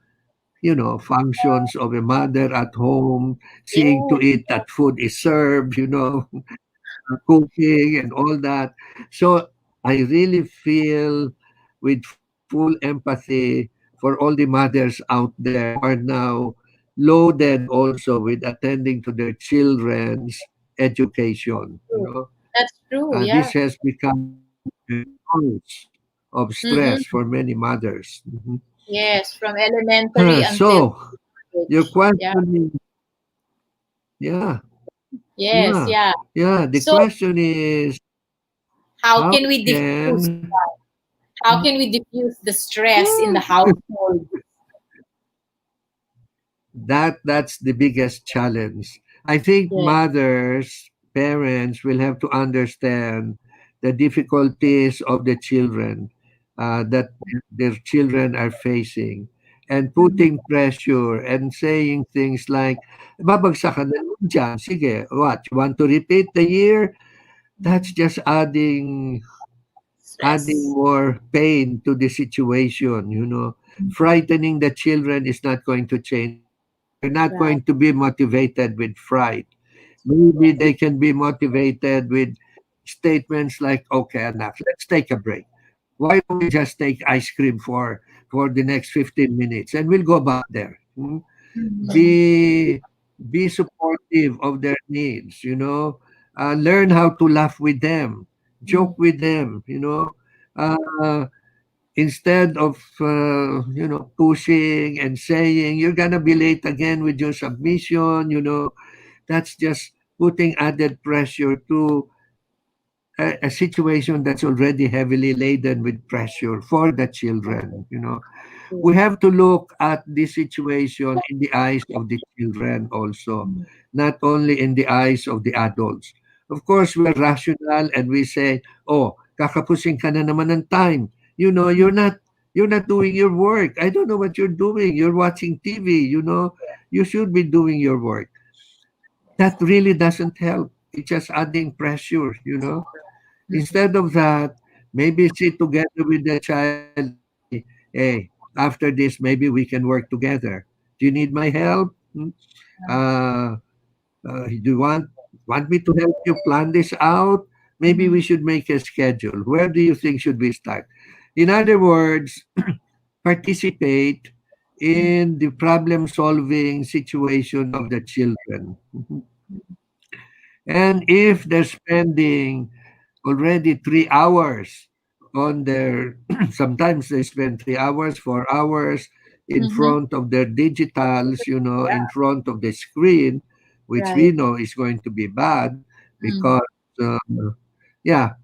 Speaker 4: functions of a mother at home, seeing to
Speaker 2: Yes.
Speaker 4: it that food is served, cooking and all that. So I really feel with full empathy for all the mothers out there who are now loaded also with attending to their children's education.
Speaker 2: True. That's true.
Speaker 4: This
Speaker 2: Yeah.
Speaker 4: has become a source of stress for
Speaker 2: Mm-hmm.
Speaker 4: many mothers.
Speaker 2: Yes, from elementary until
Speaker 4: So your
Speaker 2: college. Yeah.
Speaker 4: question is, yeah,
Speaker 2: Yes.
Speaker 4: yeah,
Speaker 2: Yeah.
Speaker 4: yeah. The
Speaker 2: So,
Speaker 4: question is,
Speaker 2: how
Speaker 4: how
Speaker 2: can we diffuse?
Speaker 4: can
Speaker 2: How can we diffuse the stress in the
Speaker 4: Hmm.
Speaker 2: household?
Speaker 4: That's the biggest challenge. I think
Speaker 2: Yes.
Speaker 4: mothers, parents will have to understand the difficulties of the children that their children are facing, and
Speaker 2: Mm-hmm.
Speaker 4: putting pressure and saying things like, babagsak ka na naman dyan. Sige, what? You want to repeat the year? That's just adding
Speaker 2: Stress.
Speaker 4: more pain to the situation, frightening the children is not going to change it. They're not
Speaker 2: Right.
Speaker 4: going to be motivated with fright. Maybe
Speaker 2: Yes.
Speaker 4: they can be motivated with statements like, okay, enough, let's take a break. Why don't we just take ice cream for the next 15 minutes and we'll go back there.
Speaker 2: Mm-hmm.
Speaker 4: Be supportive of their needs, learn how to laugh with them, joke with them, uh, instead of pushing and saying you're gonna be late again with your submission. That's just putting added pressure to a situation that's already heavily laden with pressure for the children. We have to look at this situation in the eyes of the children also, not only in the eyes of the adults. Of course, we're rational and we say, oh, kakapusing ka na naman ng time. You're not doing your work. I don't know what you're doing. You're watching TV, you should be doing your work. That really doesn't help. It's just adding pressure. Instead of that, maybe sit together with the child and say, hey, after this, maybe we can work together. Do you need my help? Uh, do you want me to help you plan this out? Maybe
Speaker 2: Mm-hmm.
Speaker 4: we should make a schedule. Where do you think should we start? In other words, participate in the problem solving situation of the children. And if they're spending already 3 hours on their sometimes they spend 3 hours, 4 hours in
Speaker 2: Mm-hmm.
Speaker 4: front of their digitals, in front of the screen, which we
Speaker 2: Right.
Speaker 4: know is going to be bad
Speaker 2: Mm.
Speaker 4: because uh, yeah,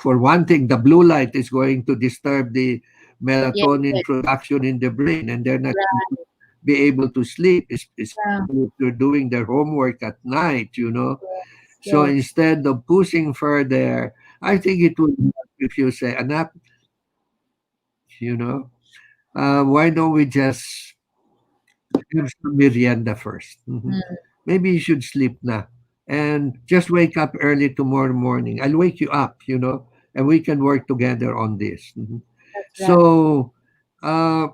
Speaker 4: for one thing, the blue light is going to disturb the
Speaker 2: Yes.
Speaker 4: melatonin
Speaker 2: Yes.
Speaker 4: production in the brain, and they're not going
Speaker 2: Right.
Speaker 4: to be able to sleep,
Speaker 2: Yeah.
Speaker 4: especially if they're doing their homework at night. So
Speaker 2: Yes.
Speaker 4: instead of pushing further, I think it would help if you say, anak, why don't we just have some merienda first?
Speaker 2: Mm.
Speaker 4: Maybe you should sleep na. And just wake up early tomorrow morning. I'll wake you up, and we can work together on this.
Speaker 2: That's right.
Speaker 4: So uh,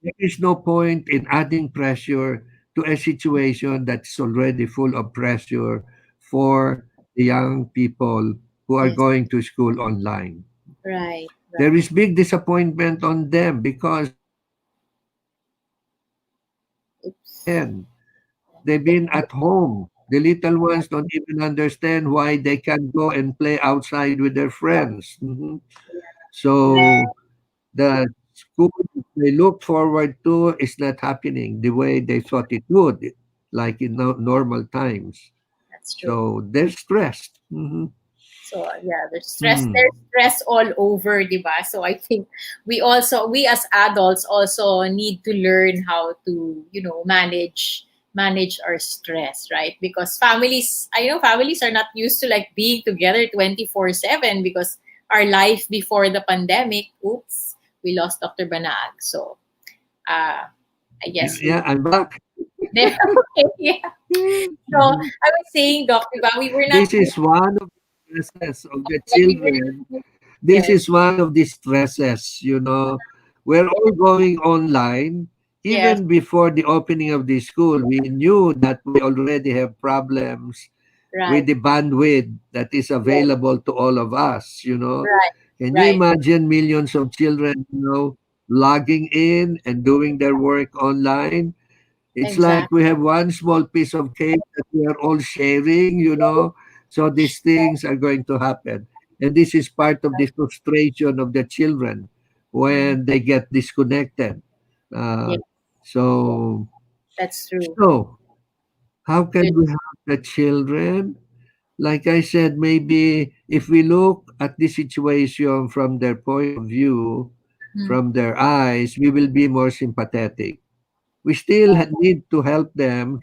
Speaker 4: there is no point in adding pressure to a situation that's already full of pressure for the young people who are
Speaker 2: Yes.
Speaker 4: going to school online.
Speaker 2: Right.
Speaker 4: There
Speaker 2: Right.
Speaker 4: is big disappointment on them because
Speaker 2: Oops.
Speaker 4: again, they've been at home. The little ones don't even understand why they can't go and play outside with their friends. So the school they look forward to is not happening the way they thought it would, like in normal times.
Speaker 2: That's true.
Speaker 4: So they're stressed.
Speaker 2: So yeah,
Speaker 4: Hmm.
Speaker 2: there's stress all over, diba? So I think we as adults also need to learn how to, manage our stress, right? Because I know families are not used to like being together 24/7 because our life before the pandemic, oops, we lost Dr. Banaag. So uh I
Speaker 4: Yeah,
Speaker 2: guess we
Speaker 4: yeah, I'm back.
Speaker 2: there. Okay, yeah. So
Speaker 4: Mhm.
Speaker 2: I was saying, Dr. Ba, we were not
Speaker 4: This is one of the stresses of the
Speaker 2: like we
Speaker 4: children.
Speaker 2: were
Speaker 4: This
Speaker 2: yes,
Speaker 4: is one of the stresses, you know. We're all going online.
Speaker 2: yes,
Speaker 4: Even before the opening of the school, we knew that we already have problems with
Speaker 2: right.
Speaker 4: the bandwidth that is
Speaker 2: Yes,
Speaker 4: available to all of us, you know.
Speaker 2: right,
Speaker 4: Can you
Speaker 2: right.
Speaker 4: imagine millions of children, logging in and doing their work online? It's like
Speaker 2: Exactly.
Speaker 4: we have one small piece of cake that we are all sharing, you know. So these things are going to happen. And this is part of the frustration of the children
Speaker 2: Mm,
Speaker 4: when they get disconnected. Uh,
Speaker 2: yes, yes,
Speaker 4: so,
Speaker 2: that's true.
Speaker 4: so how can
Speaker 2: Good.
Speaker 4: we help the children? Like I said, maybe if we look at the situation from their point of view,
Speaker 2: Mm,
Speaker 4: from their eyes, we will be more sympathetic. We still need to help them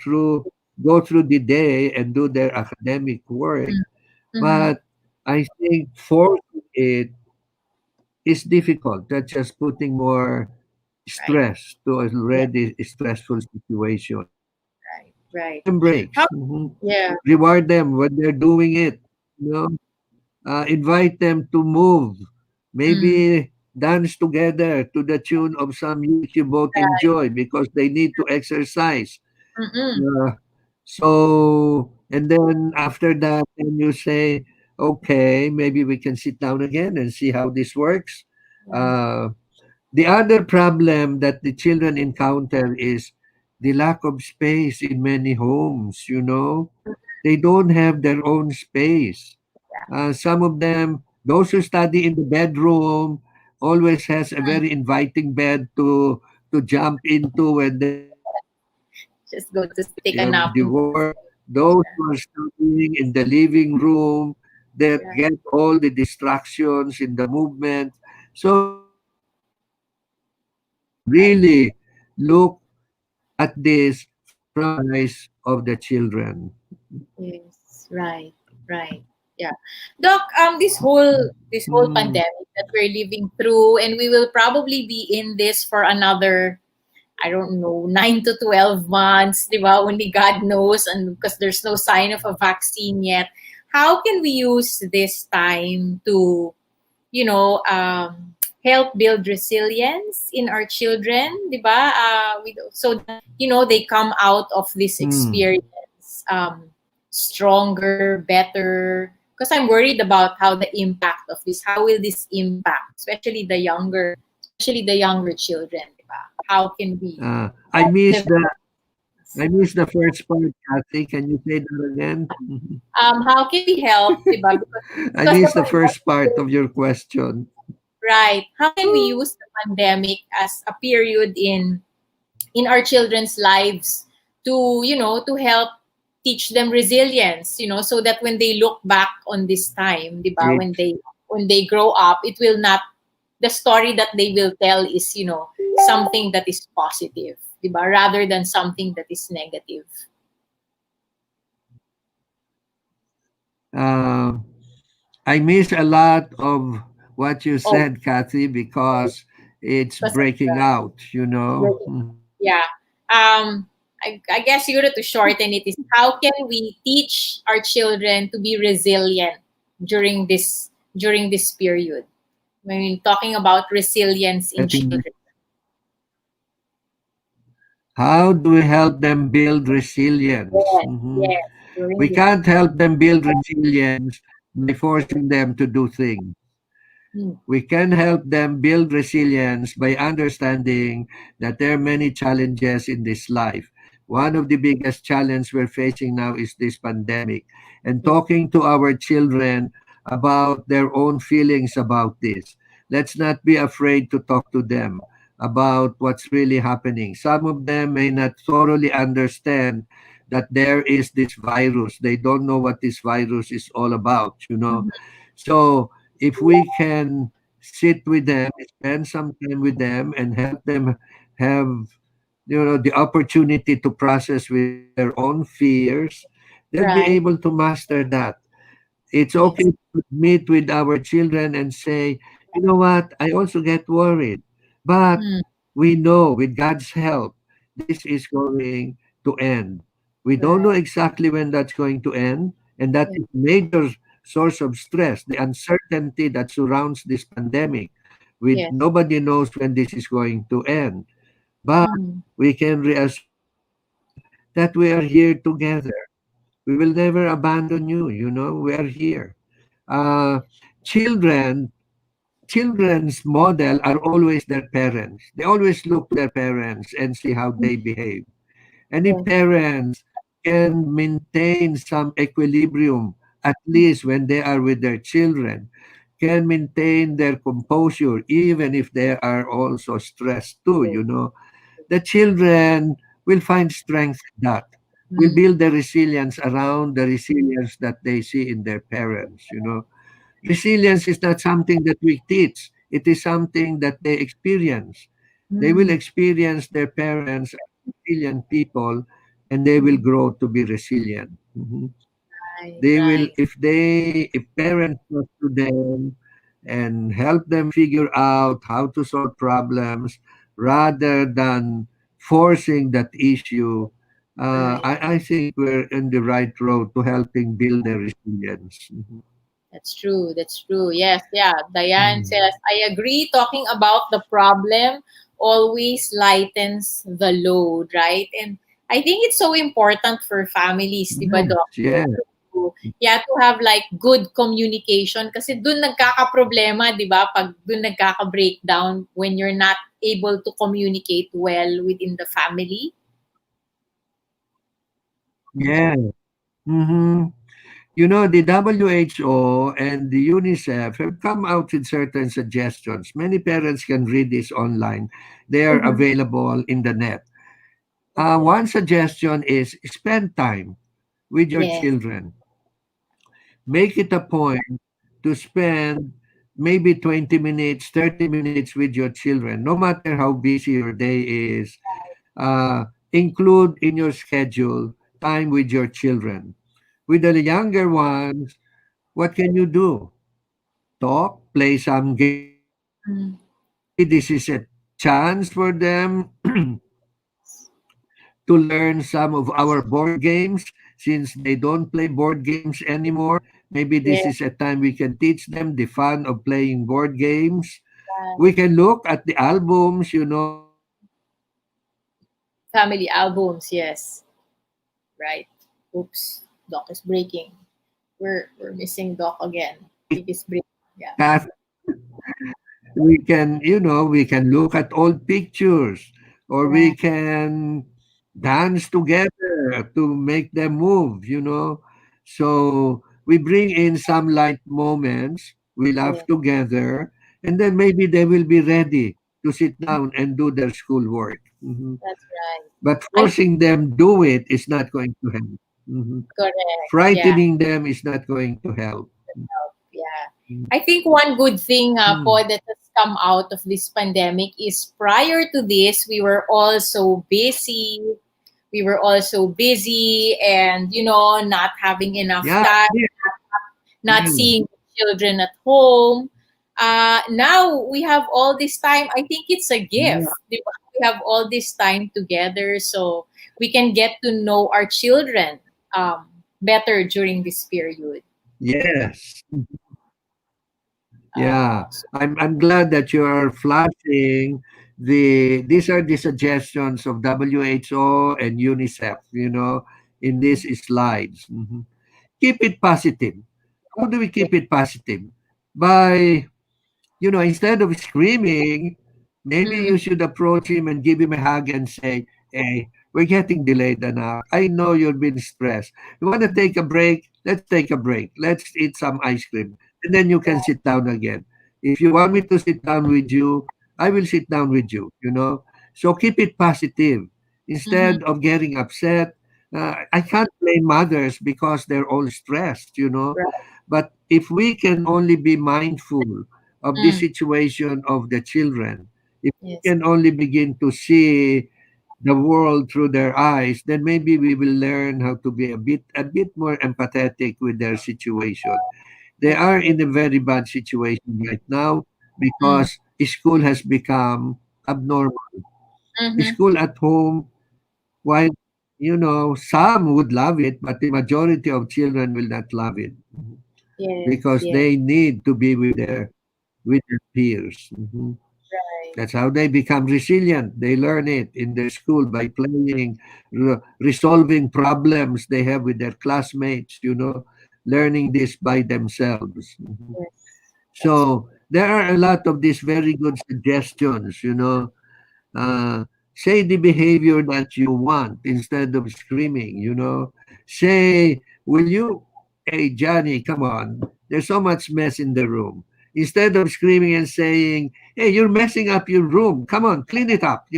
Speaker 4: go through the day and do their academic work,
Speaker 2: mm, mm,
Speaker 4: but I think forcing it is difficult. That's just putting more
Speaker 2: right.
Speaker 4: stress to a
Speaker 2: Yeah,
Speaker 4: already stressful situation.
Speaker 2: right, right.
Speaker 4: Give them
Speaker 2: How?
Speaker 4: breaks.
Speaker 2: Yeah.
Speaker 4: Reward them when they're doing it. You know, invite them to move.
Speaker 2: Mm,
Speaker 4: Maybe dance together to the tune of some music you both
Speaker 2: right.
Speaker 4: enjoy because they need to exercise.
Speaker 2: Mm-mm.
Speaker 4: Uh, so, and then after that, then you say, okay, maybe we can sit down again and see how this works.
Speaker 2: Right.
Speaker 4: Uh, the other problem that the children encounter is the lack of space in many homes, you know. They don't have their own space. Some of them, those who study in the bedroom, always has a
Speaker 2: Mm.
Speaker 4: very inviting bed to jump into when they have the work.
Speaker 2: Just go to
Speaker 4: Those
Speaker 2: take
Speaker 4: who
Speaker 2: a
Speaker 4: are
Speaker 2: nap in the
Speaker 4: studying in the living room, that get all the distractions in the movement. So we need to really look at this from the eyes of the children.
Speaker 2: Yes, right, right. Yeah. Doc, this whole
Speaker 4: Mm,
Speaker 2: pandemic that we're living through, and we will probably be in this for another, I don't know, 9 to 12 months, di ba? Only God knows, and because there's no sign of a vaccine yet. How can we use this time to, help build resilience in our children, di ba? So that, they come out of this
Speaker 4: mm.
Speaker 2: experience stronger, better. Because I'm worried about how the impact of this, how will this impact, especially the younger children, di ba? How can we
Speaker 4: I miss the
Speaker 2: develop this?
Speaker 4: I missed the first part, Kathy. Can you say that again?
Speaker 2: How can we help, di ba?
Speaker 4: I
Speaker 2: Because the
Speaker 4: missed the first part
Speaker 2: pandemic,
Speaker 4: of your question.
Speaker 2: right? How can we use the pandemic as a period in our children's lives to help teach them resilience, so that when they look back on this time, di ba,
Speaker 4: Great.
Speaker 2: when they grow up, it will not, the story that they will tell is, something that is positive, di ba, rather than something that is negative.
Speaker 4: Uh, I miss a lot of what you
Speaker 2: Oh,
Speaker 4: said, Kathy, because it's
Speaker 2: because of
Speaker 4: breaking out, you know.
Speaker 2: the, yeah. I guess siguro to shorten it is, how can we teach our children to be resilient during this period? When we're talking about resilience in
Speaker 4: Getting,
Speaker 2: children.
Speaker 4: how do we help them build resilience?
Speaker 2: Yes, yes, during
Speaker 4: We
Speaker 2: this.
Speaker 4: can't help them build resilience by forcing them to do things.
Speaker 2: Hmm,
Speaker 4: We can help them build resilience by understanding that there are many challenges in this life. One of the biggest challenges we're facing now is this pandemic. And
Speaker 2: yes,
Speaker 4: talking to our children about their own feelings about this. Let's not be afraid to talk to them about what's really happening. Some of them may not thoroughly understand that there is this virus. They don't know what this virus is all about, you know.
Speaker 2: Mhm.
Speaker 4: So if we can sit with them, spend some time with them, and help them have, you know, the opportunity to process with their own fears, they'll be able
Speaker 2: Right.
Speaker 4: to master that. It's okay
Speaker 2: Yes.
Speaker 4: to meet with our children and say, you know what, I also get worried. But
Speaker 2: Mm,
Speaker 4: we know with God's help, this is going to end. We don't know
Speaker 2: right.
Speaker 4: exactly when that's going to end. And that
Speaker 2: Yes.
Speaker 4: is major source of stress, the uncertainty that surrounds this pandemic.
Speaker 2: Yes.
Speaker 4: Nobody knows when this is going to end. But
Speaker 2: Mm,
Speaker 4: we can reassure them that we are here together. We will never abandon you, you know, we are here. Uh, children, children's model are always their parents. They always look to their parents and see how
Speaker 2: mm,
Speaker 4: they behave. And if
Speaker 2: yes.
Speaker 4: parents can maintain some equilibrium, at least when they are with their children, can maintain their composure, even if they are also stressed too,
Speaker 2: Yes.
Speaker 4: you know, the children will find strength in that, will
Speaker 2: Mm,
Speaker 4: build the resilience around the resilience that they see in their parents, you know. Resilience is not something that we teach, it is something that they experience. They will
Speaker 2: mm,
Speaker 4: experience their parents as resilient people, and they will
Speaker 2: mm.
Speaker 4: grow to be resilient. Mhm.
Speaker 2: Right.
Speaker 4: They will,
Speaker 2: Right.
Speaker 4: if parents talk to them and help them figure out how to solve problems rather than forcing that issue,
Speaker 2: Right.
Speaker 4: I think we're in the right road to helping build their resilience. Mhm.
Speaker 2: That's true. That's true. Yes. Yeah. Diane
Speaker 4: Mm.
Speaker 2: says, I agree. Talking about the problem always lightens the load, right? And I think it's so important for families, di ba,
Speaker 4: Yes,
Speaker 2: Doc?
Speaker 4: yeah,
Speaker 2: To, yeah, to have like good communication kasi dun nagkaka-problema, di ba? Pag dun nagkaka-breakdown when you're not able to communicate well within the family.
Speaker 4: yeah. Hmm. You know, the WHO and the UNICEF have come out with certain suggestions. Many parents can read this online. They are
Speaker 2: Mhm.
Speaker 4: available in the net.
Speaker 2: Okay.
Speaker 4: One suggestion is spend time with your
Speaker 2: Yes.
Speaker 4: children. Make it a point to spend maybe 20 minutes, 30 minutes with your children, no matter how busy your day is. Include in your schedule time with your children. With the younger ones, what can you do? Talk, play some games.
Speaker 2: Mm.
Speaker 4: Maybe this is a chance for them to learn some of our board games since they don't play board games anymore. Maybe this
Speaker 2: Yes.
Speaker 4: is a time we can teach them the fun of playing board games. We
Speaker 2: Right.
Speaker 4: can look at the albums, you know,
Speaker 2: Family albums, yes. Right. Oops. Doc is breaking. We're missing Doc again. I think it's breaking. Yeah.
Speaker 4: Kath, we can, you know, we can look at old pictures or we
Speaker 2: Right.
Speaker 4: can dance together to make them move, you know. So we bring in some light moments, we laugh
Speaker 2: Yeah.
Speaker 4: together, and then maybe they will be ready to sit down and do their schoolwork. Mhm.
Speaker 2: That's right.
Speaker 4: But
Speaker 2: I
Speaker 4: forcing them do it is not going to help. Mhm.
Speaker 2: correct. Yeah.
Speaker 4: Frightening them is not going to help.
Speaker 2: Yeah. I think one good thing po
Speaker 4: Mhm.
Speaker 2: that has come out of this pandemic is prior to this, we were all so busy. We were all so busy and, not having enough
Speaker 4: Yeah,
Speaker 2: time,
Speaker 4: yeah,
Speaker 2: not
Speaker 4: yeah.
Speaker 2: seeing the children at home. Now we have all this time. I think it's a
Speaker 4: Yeah.
Speaker 2: gift. Di ba? We have all this time together so we can get to know our children better during this period.
Speaker 4: Yes. Yeah.
Speaker 2: So,
Speaker 4: I'm glad that you are flashing these are the suggestions of WHO and UNICEF, you know, in these slides. Mhm. Keep it positive. How do we
Speaker 2: yeah.
Speaker 4: keep it positive? By, you know, instead of screaming, maybe
Speaker 2: Mm,
Speaker 4: you should approach him and give him a hug and say, hey, we're getting delayed enough. I know you've been stressed. You want to take a break? Let's take a break. Let's eat some ice cream. And then you can sit down again. If you want me to sit down with you, I will sit down with you, you know. So keep it positive
Speaker 2: Mm-hmm.
Speaker 4: instead of getting upset. I can't blame mothers because they're all stressed, you know.
Speaker 2: Right.
Speaker 4: But if we can only be mindful of the
Speaker 2: Mm.
Speaker 4: situation of the children, if we
Speaker 2: Yes.
Speaker 4: can only begin to see the world through their eyes, then maybe we will learn how to be a bit more empathetic with their situation. They
Speaker 2: That's
Speaker 4: are
Speaker 2: true.
Speaker 4: in a very bad situation right now
Speaker 2: Mm.
Speaker 4: because school has become abnormal.
Speaker 2: Mm-hmm.
Speaker 4: School at home, while some would love it, but the majority of children will not love it
Speaker 2: Yes.
Speaker 4: because
Speaker 2: Yes.
Speaker 4: they need to be with their peers.
Speaker 2: Right.
Speaker 4: That's how they become resilient. They learn it in their school by playing, resolving problems they have with their classmates, learning this by themselves.
Speaker 2: Yes. That's true.
Speaker 4: So there are a lot of these very good suggestions. Uh, say the behavior that you want instead of screaming. Say, will you, hey, Johnny, come on. There's so much mess in the room. Instead of screaming and saying, hey, you're messing up your room. Come on, clean it up.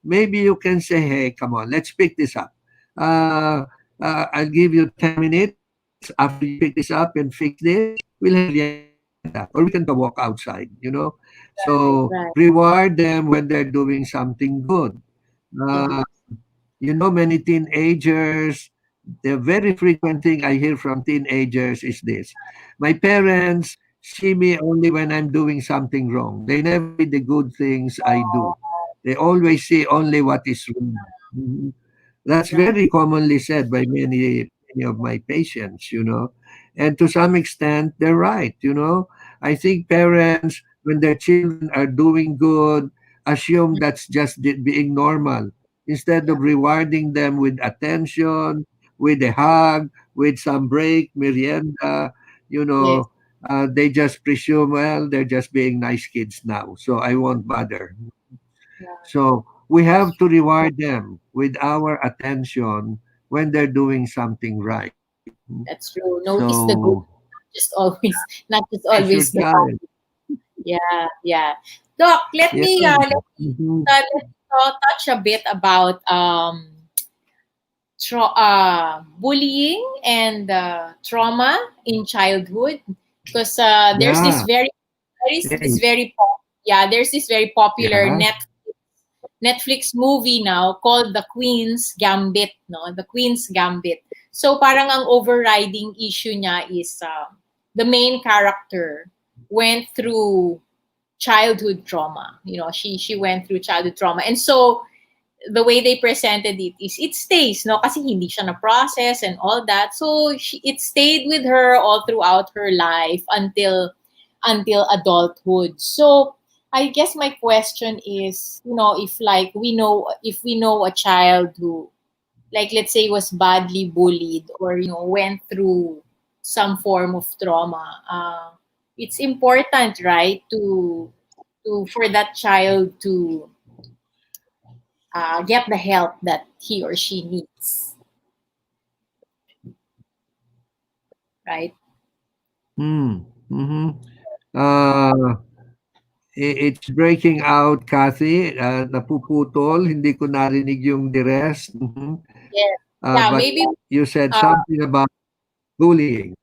Speaker 4: Maybe you can say, hey, come on, let's pick this up. Uh, I'll give you 10 minutes after you pick this up and fix this. We'll have merienda, or we can go walk outside. So
Speaker 2: Right. Right.
Speaker 4: reward them when they're doing something good. Uh,
Speaker 2: Yes.
Speaker 4: many teenagers, the very frequent thing I hear from teenagers is this: my parents see me only when I'm doing something wrong. They never see the good things I do. They always see only what is wrong. Mhm. That's
Speaker 2: Right.
Speaker 4: very commonly said by many of my patients. And to some extent, they're right. I think parents, when their children are doing good, assume that's just being normal instead
Speaker 2: Yeah.
Speaker 4: of rewarding them with attention, with a hug, with some break, merienda. You
Speaker 2: Yes.
Speaker 4: know, they just presume, well, they're just being nice kids now, so I won't bother.
Speaker 2: Yeah.
Speaker 4: So we have to reward them with our attention when they're doing something right.
Speaker 2: That's true. Notice the
Speaker 4: So,
Speaker 2: good, just always, not just
Speaker 4: yes, your
Speaker 2: always the bad.
Speaker 4: child.
Speaker 2: Yeah. Yeah. Doc, let
Speaker 4: Yeah.
Speaker 2: me
Speaker 4: Mhm.
Speaker 2: touch a bit about bullying and trauma in childhood, because
Speaker 4: Yeah.
Speaker 2: there's this very popular
Speaker 4: Yeah.
Speaker 2: Netflix movie now called The Queen's Gambit, no? The Queen's Gambit. So parang ang overriding issue niya is the main character went through childhood trauma. She went through childhood trauma. And so the way they presented it is it stays, no? Kasi hindi siya na-process and all that. So it stayed with her all throughout her life until adulthood. So I guess my question is, if we know a child who, like, let's say, was badly bullied, or went through some form of trauma, it's important, right, to for that child to get the help that he or she needs, right?
Speaker 4: Mm. Mm-hmm. Uh, it's breaking out, Kathy. Napuputol. Hindi ko narinig yung the rest.
Speaker 2: Yes. Yeah,
Speaker 4: But
Speaker 2: maybe.
Speaker 4: you said
Speaker 2: uh,
Speaker 4: something about bullying.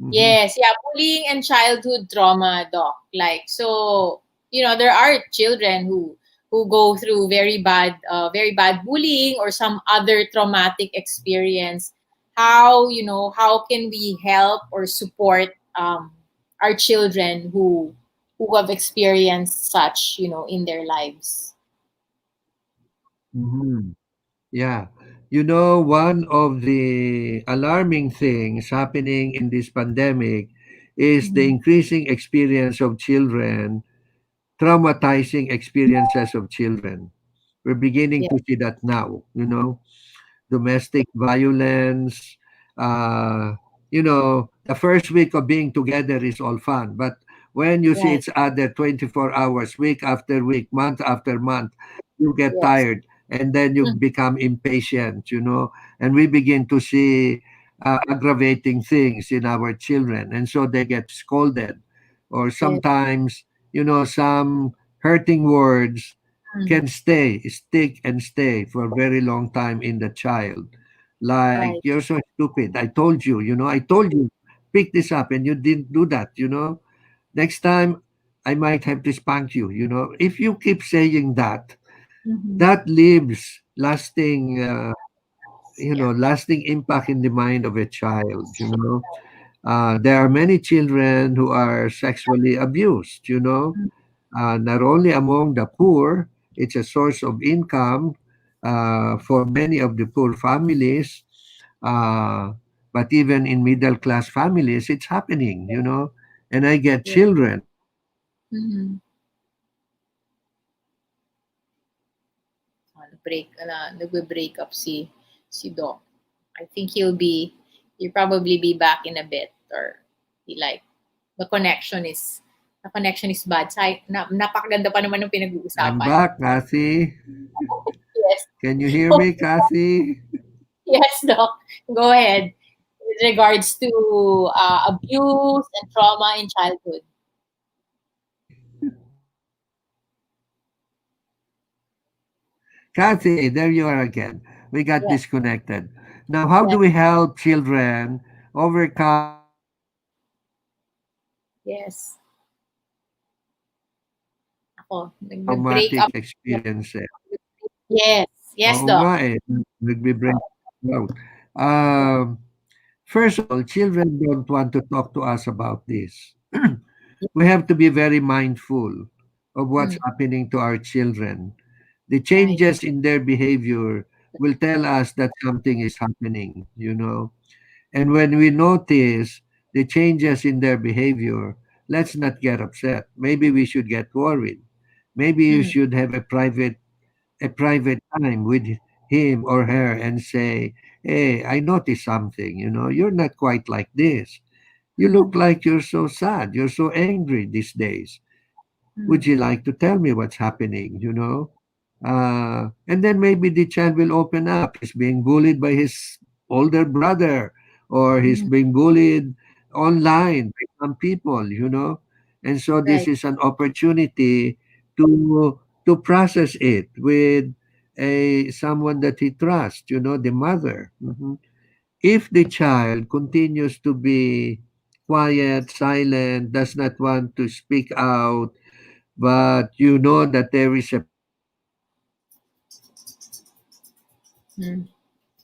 Speaker 4: Mhm.
Speaker 2: yes, yeah, bullying and childhood trauma, doc. Like, so, there are children who go through very bad bullying or some other traumatic experience. How can we help or support our children who have experienced such, in their lives?
Speaker 4: Mhm. Yeah. One of the alarming things happening in this pandemic is the
Speaker 2: Mhm.
Speaker 4: increasing experience of children, traumatizing experiences of children. We're beginning
Speaker 2: Yeah.
Speaker 4: to see that now. Domestic violence. The first week of being together is all fun, but when you see
Speaker 2: Right.
Speaker 4: each other 24 hours, week after week, month after month, you get
Speaker 2: Yes.
Speaker 4: tired and then you
Speaker 2: Mhm.
Speaker 4: become impatient, and we begin to see aggravating things in our children, and so they get scolded. or
Speaker 2: Yes.
Speaker 4: sometimes, some hurting words
Speaker 2: Mm.
Speaker 4: can stick and stay for a very long time in the child. Like,
Speaker 2: Right.
Speaker 4: you're so stupid. I told you, pick this up and you didn't do that. Next time, I might have to spank you. If you keep saying that,
Speaker 2: Mm-hmm.
Speaker 4: that leaves lasting,
Speaker 2: Yeah.
Speaker 4: lasting impact in the mind of a child. There are many children who are sexually abused.
Speaker 2: Mm.
Speaker 4: Not only among the poor, it's a source of income for many of the poor families, uh, but even in middle class families, it's happening. And I get
Speaker 2: Yeah.
Speaker 4: children.
Speaker 2: Mm-hmm. Nagbe-break up si Doc. I think he'll probably be back in a bit, or he like the connection is bad. Napakaganda pa naman ng
Speaker 4: I'm
Speaker 2: pinag-uusapan.
Speaker 4: back, Kathy.
Speaker 2: Yes.
Speaker 4: Can you hear me, Kathy?
Speaker 2: Yes, Doc. Go ahead. With regards to abuse and trauma in childhood.
Speaker 4: Kathy, there you are again. We got
Speaker 2: Yeah.
Speaker 4: disconnected. Now, how
Speaker 2: Yeah.
Speaker 4: do we help children overcome
Speaker 2: Yes. Ako, nag-break
Speaker 4: traumatic
Speaker 2: up.
Speaker 4: experiences?
Speaker 2: Yes. Yes,
Speaker 4: Oo
Speaker 2: Doc.
Speaker 4: nga eh, nagbe-break out. Um, First of all, children don't want to talk to us about this. We have to be very mindful of what's
Speaker 2: Mm,
Speaker 4: happening to our children. The
Speaker 2: right.
Speaker 4: changes in their behavior will tell us that something is happening. And when we notice the changes in their behavior, let's not get upset. Maybe we should get worried. Maybe you
Speaker 2: Mm,
Speaker 4: should have a private time with him or her and say, "Hey, I noticed something. You're not quite like this. You look like you're so sad. You're so angry these days.
Speaker 2: mm,
Speaker 4: Would you like to tell me what's happening? And then maybe the child will open up. He's being bullied by his older brother, or he's
Speaker 2: mm,
Speaker 4: being bullied online by some people. And so this
Speaker 2: right.
Speaker 4: is an opportunity to process it with a someone that he trusts, the mother. If the child continues to be quiet, silent, does not want to speak out, but you know that there is a
Speaker 2: Mm,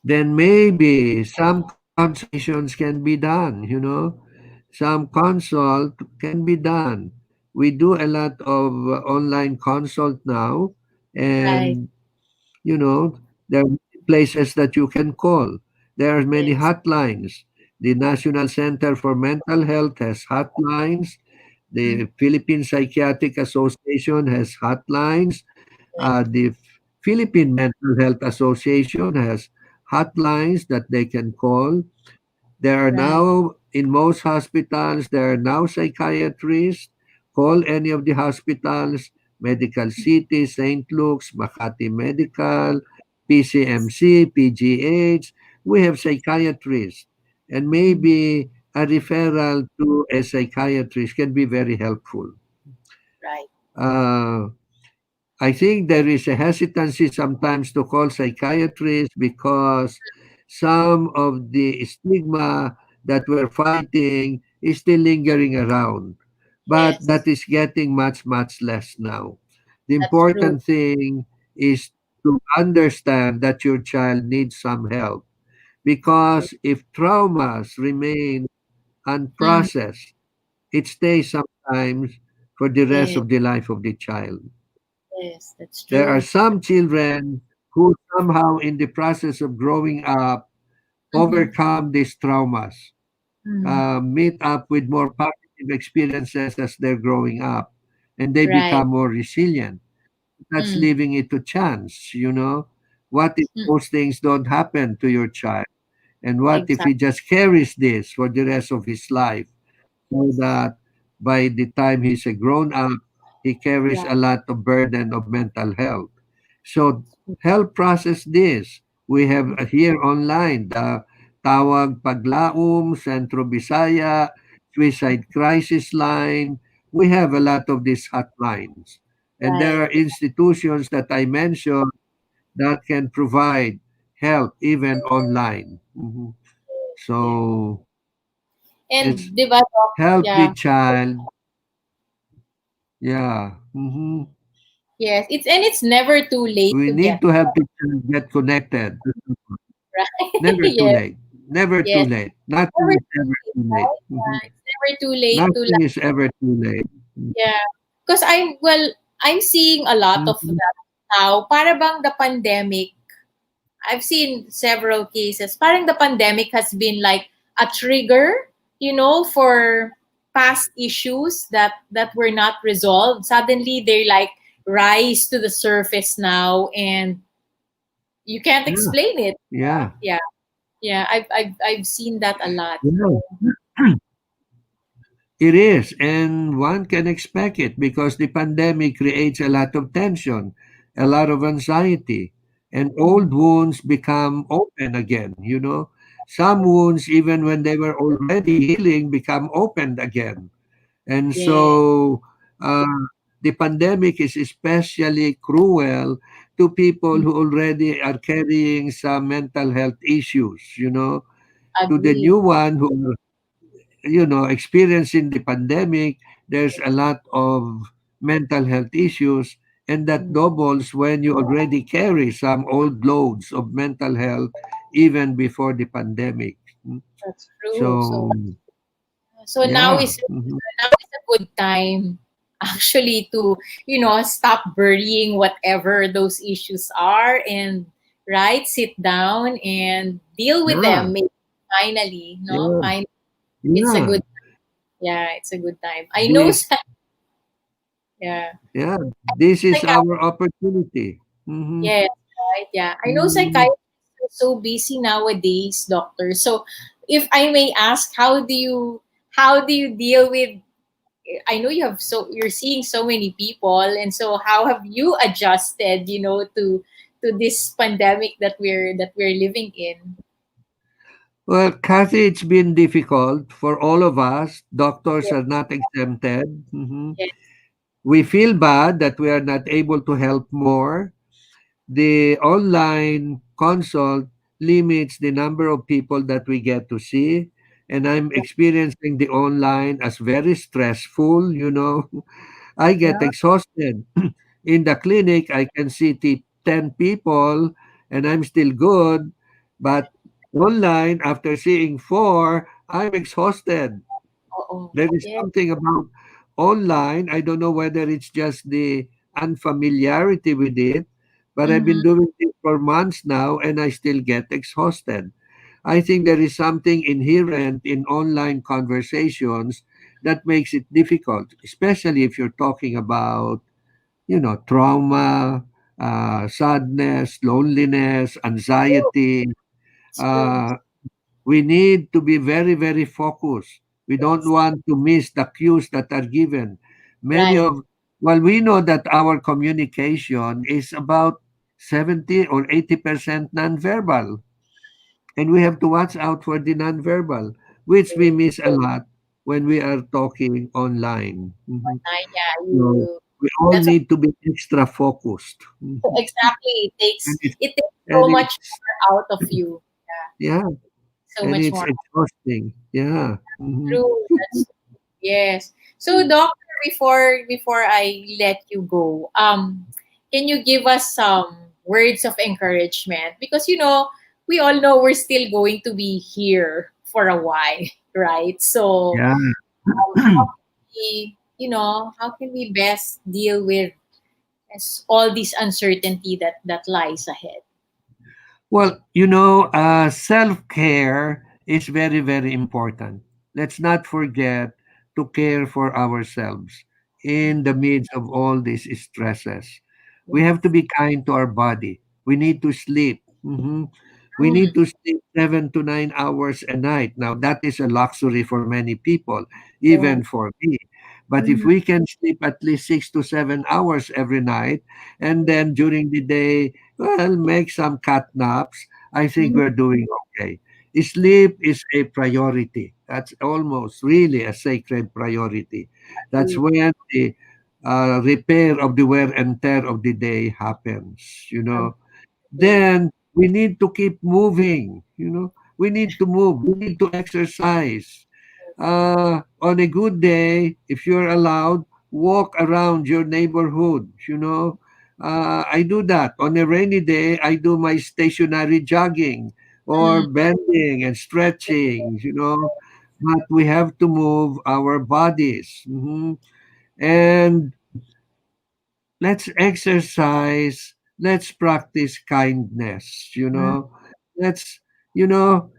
Speaker 4: then maybe some consultations can be done. Some consult can be done. We do a lot of online consult now,
Speaker 2: right.
Speaker 4: and there are many places that you can call. There are many
Speaker 2: Yes.
Speaker 4: hotlines. The National Center for Mental Health has hotlines.
Speaker 2: Mm,
Speaker 4: The Philippine Psychiatric Association has hotlines.
Speaker 2: yes.
Speaker 4: The Philippine Mental Health Association has hotlines that they can call. There are
Speaker 2: Right.
Speaker 4: now, in most hospitals, there are now psychiatrists. Call any of the hospitals, Medical City, St. Luke's, Makati Medical, PCMC, PGH. We have psychiatrists. And
Speaker 2: Mm,
Speaker 4: maybe a referral to a psychiatrist can be very helpful.
Speaker 2: right.
Speaker 4: Uh, I think there is a hesitancy sometimes to call psychiatrists because some of the stigma that we're fighting is still lingering around. But
Speaker 2: Yes.
Speaker 4: that is getting much, much less now. The
Speaker 2: That's true.
Speaker 4: important thing is to understand that your child needs some help, because if traumas remain
Speaker 2: Mm,
Speaker 4: unprocessed, it stays sometimes for the rest
Speaker 2: yes.
Speaker 4: of the life of the child.
Speaker 2: Yes. That's
Speaker 4: There are
Speaker 2: true.
Speaker 4: some children who somehow, in the process of growing up,
Speaker 2: Mm-hmm.
Speaker 4: overcome these traumas,
Speaker 2: Mm,
Speaker 4: meet up with more positive experiences as they're growing up, and they
Speaker 2: right.
Speaker 4: become more resilient. That's
Speaker 2: Mm,
Speaker 4: leaving it to chance. What if
Speaker 2: mm,
Speaker 4: those things don't happen to your child? And what if he
Speaker 2: exactly.
Speaker 4: just carries this for the rest of his life? So
Speaker 2: Yes.
Speaker 4: that by the time he's a grown up, he carries
Speaker 2: Yeah.
Speaker 4: a lot of burden of mental health. So help process this. We have here online the Tawag Paglaom, Centro Bisaya, Suicide Crisis Line. we have a lot of these hotlines. And there
Speaker 2: Right.
Speaker 4: are institutions that I mentioned that can provide help even online.
Speaker 2: Yeah.
Speaker 4: So it's
Speaker 2: And di ba, Doc?
Speaker 4: help the
Speaker 2: Yeah.
Speaker 4: child. Yeah.
Speaker 2: Yes. It's never too late
Speaker 4: We
Speaker 2: to get
Speaker 4: need to help the child get connected.
Speaker 2: right.
Speaker 4: Never too
Speaker 2: Yes.
Speaker 4: late. Never too
Speaker 2: Yes.
Speaker 4: late. Nothing
Speaker 2: Never
Speaker 4: is
Speaker 2: too
Speaker 4: ever
Speaker 2: late,
Speaker 4: too late.
Speaker 2: right? It's never too late to
Speaker 4: Nothing is ever too late.
Speaker 2: yeah. Because I'm seeing a lot of
Speaker 4: Mhm.
Speaker 2: that now. Para bang the pandemic, I've seen several cases. Parang the pandemic has been like a trigger, for past issues that were not resolved. Suddenly they like rise to the surface now, and you can't
Speaker 4: Yeah.
Speaker 2: explain it.
Speaker 4: Yeah.
Speaker 2: Yeah, yeah. I've seen that a lot.
Speaker 4: Yeah. It is, and one can expect it because the pandemic creates a lot of tension, a lot of anxiety, and
Speaker 2: Mhm.
Speaker 4: old wounds become open again. Some wounds, even when they were already healing, become opened again. And
Speaker 2: Yeah,
Speaker 4: so the pandemic is especially cruel to people who already are carrying some mental health issues. To the
Speaker 2: agree.
Speaker 4: new one who experiencing the pandemic, there's a lot of mental health issues, and that
Speaker 2: Mm,
Speaker 4: doubles when you already carry some old loads of mental health even before the pandemic.
Speaker 2: that's true.
Speaker 4: So,
Speaker 2: So now
Speaker 4: yeah.
Speaker 2: is a good time actually to stop burying whatever those issues are, and right, sit down and deal with
Speaker 4: Yeah.
Speaker 2: them. Maybe finally, no,
Speaker 4: Yeah.
Speaker 2: finally, it's a
Speaker 4: Yeah.
Speaker 2: good, yeah, it's a good time. I know.
Speaker 4: This,
Speaker 2: Yeah,
Speaker 4: yeah. This is
Speaker 2: like
Speaker 4: our opportunity. Mm-hmm.
Speaker 2: yes, right, yeah, I know
Speaker 4: Mm-hmm.
Speaker 2: psychiatrists are so busy nowadays, doctor. So if I may ask, how do you deal with, I know you're seeing so many people, and so how have you adjusted, to this pandemic that we're living in?
Speaker 4: Well, Kathy, it's been difficult for all of us. Doctors
Speaker 2: Yes,
Speaker 4: are not exempted.
Speaker 2: yes,
Speaker 4: We feel bad that we are not able to help more. The online consult limits the number of people that we get to see. And I'm experiencing the online as very stressful. I get
Speaker 2: yeah.
Speaker 4: exhausted. In the clinic, I can see 10 people and I'm still good. But online, after seeing four, I'm exhausted.
Speaker 2: Oo.
Speaker 4: There is
Speaker 2: Yes.
Speaker 4: something about online. I don't know whether it's just the unfamiliarity with it, but I've been
Speaker 2: Mm-hmm.
Speaker 4: doing it for months now and I still get exhausted. I think there is something inherent in online conversations that makes it difficult, especially if you're talking about trauma, sadness, loneliness,
Speaker 2: True.
Speaker 4: anxiety.
Speaker 2: It's true.
Speaker 4: Uh, we need to be very, very focused. We don't
Speaker 2: Yes.
Speaker 4: want to miss the cues that are given. Many
Speaker 2: Right.
Speaker 4: of, well, we know that our communication is about 70 or 80% nonverbal. And we have to watch out for the nonverbal, which we
Speaker 2: True.
Speaker 4: miss a lot when we are talking online.
Speaker 2: Yeah,
Speaker 4: So
Speaker 2: you
Speaker 4: we all
Speaker 2: that's what,
Speaker 4: need to be extra focused.
Speaker 2: exactly, it
Speaker 4: And
Speaker 2: takes
Speaker 4: it's,
Speaker 2: it takes so
Speaker 4: and
Speaker 2: much
Speaker 4: it's,
Speaker 2: more out of you. Yeah.
Speaker 4: yeah,
Speaker 2: So
Speaker 4: and
Speaker 2: much
Speaker 4: it's
Speaker 2: more.
Speaker 4: exhausting. Yeah.
Speaker 2: True. That's yes. So, doctor, before I let you go, can you give us some words of encouragement? Because we all know we're still going to be here for a while, right? So,
Speaker 4: Yeah.
Speaker 2: how can how can we best deal with all this uncertainty that lies ahead?
Speaker 4: Well, self care is very, very important. Let's not forget to care for ourselves in the midst of all these stresses. We have to
Speaker 2: Yes.
Speaker 4: be kind to our body. We need to sleep. We
Speaker 2: Mm,
Speaker 4: need to sleep 7 to 9 hours a night. Now, that is a luxury for many people,
Speaker 2: yes.
Speaker 4: even for me. But if
Speaker 2: Mhm.
Speaker 4: we can sleep at least 6 to 7 hours every night, and then during the day, well, make some cat naps. I think
Speaker 2: Mhm.
Speaker 4: we're doing okay. Sleep is a priority. That's almost really a sacred priority. That's
Speaker 2: Agree.
Speaker 4: when the repair of the wear and tear of the day happens, you know.
Speaker 2: Agree.
Speaker 4: Then we need to keep moving, you know. We need to move. We need to exercise. On a good day, if you're allowed, walk around your neighborhood, you know. I do that. On a rainy day, I do my stationary jogging or
Speaker 2: Mm,
Speaker 4: bending and stretching, you know. But we have to move our bodies. And let's exercise, let's practice kindness, you
Speaker 2: mm,
Speaker 4: know. Let's, you know,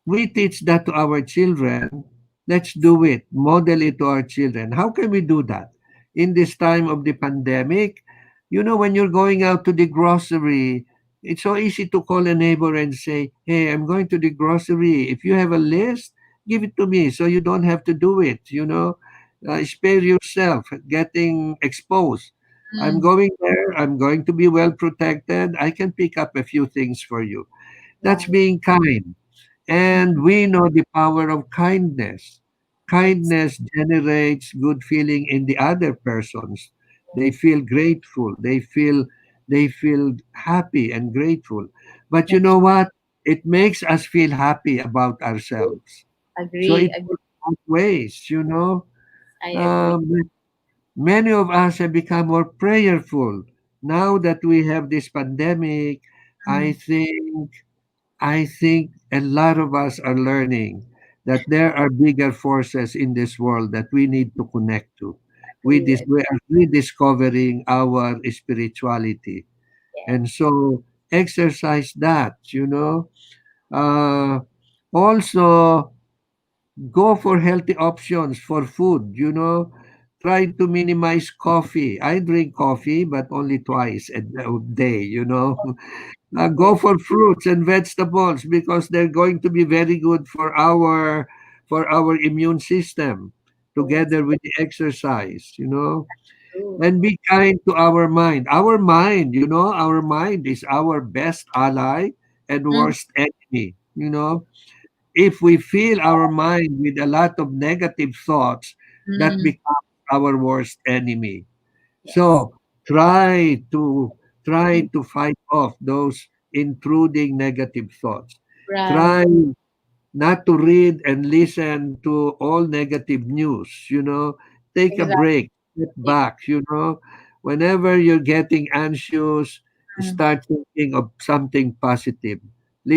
Speaker 4: we teach that to our children. Let's do it. Model it to our children. How can we do that? In this time of the pandemic, you know, when you're going out to the grocery, it's so easy to call a neighbor and say, hey, I'm going to the grocery. If you have a list, give it to me so you don't have to do it, you know. Spare yourself getting exposed. I'm
Speaker 2: mm.
Speaker 4: going there. I'm going to be well protected. I can pick up a few things for you. That's
Speaker 2: Right.
Speaker 4: being kind. And we know the power of kindness.
Speaker 2: Yes.
Speaker 4: Kindness generates good feeling in the other persons. They feel grateful. They feel happy and grateful. But you
Speaker 2: That's
Speaker 4: know what? It makes us feel happy about
Speaker 2: true.
Speaker 4: ourselves. So
Speaker 2: Agree.
Speaker 4: it
Speaker 2: Agree.
Speaker 4: works both ways, you know.
Speaker 2: I agree.
Speaker 4: Um, Many of us have become more prayerful now that we have this pandemic. I
Speaker 2: Mm,
Speaker 4: think I think a lot of us are learning that there are bigger forces in this world that we need to connect to.
Speaker 2: agree.
Speaker 4: We are rediscovering our spirituality.
Speaker 2: Yeah.
Speaker 4: And so exercise that, you know. Uh, Also, go for healthy options for food, you know. Try to minimize coffee. I drink coffee, but only twice a day, you know. Go
Speaker 2: Yeah.
Speaker 4: for fruits and vegetables because they're going to be very good for our immune system
Speaker 2: Yes.
Speaker 4: together with the exercise, you know.
Speaker 2: True.
Speaker 4: And be kind to our mind. Our mind, you know, our mind is our best ally and
Speaker 2: Mm,
Speaker 4: worst enemy, you know. If we fill our mind with a lot of negative thoughts, that
Speaker 2: mm,
Speaker 4: becomes our worst enemy.
Speaker 2: yes.
Speaker 4: So try to fight off those intruding negative thoughts.
Speaker 2: Right.
Speaker 4: Try not to read and listen to all negative news, you know. Take a
Speaker 2: Exactly.
Speaker 4: break, step back, you know. Whenever you're getting anxious,
Speaker 2: Mm,
Speaker 4: start thinking of something positive.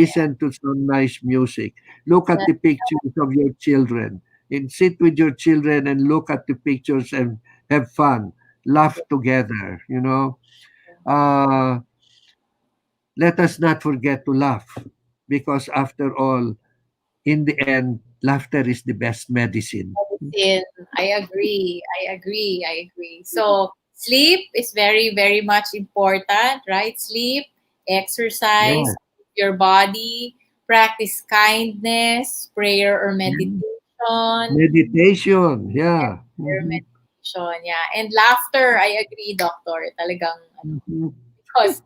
Speaker 2: yeah.
Speaker 4: Listen to some nice music. Look at
Speaker 2: That,
Speaker 4: the pictures of your children. And sit with your children and look at the pictures and have fun. Laugh together, you know. Uh, Let us not forget to laugh because after all, in the end, laughter is the best medicine.
Speaker 2: medicine. I agree. I agree. I agree. So sleep is very, very much important, right? Sleep, exercise,
Speaker 4: Yeah.
Speaker 2: your body, practice kindness, prayer or
Speaker 4: Yeah.
Speaker 2: meditation.
Speaker 4: Meditation.
Speaker 2: Yes,
Speaker 4: Yeah.
Speaker 2: prayer,
Speaker 4: Mhm.
Speaker 2: meditation, yeah. And laughter, I agree, doctor. Talagang, ano,
Speaker 4: Mhm.
Speaker 2: because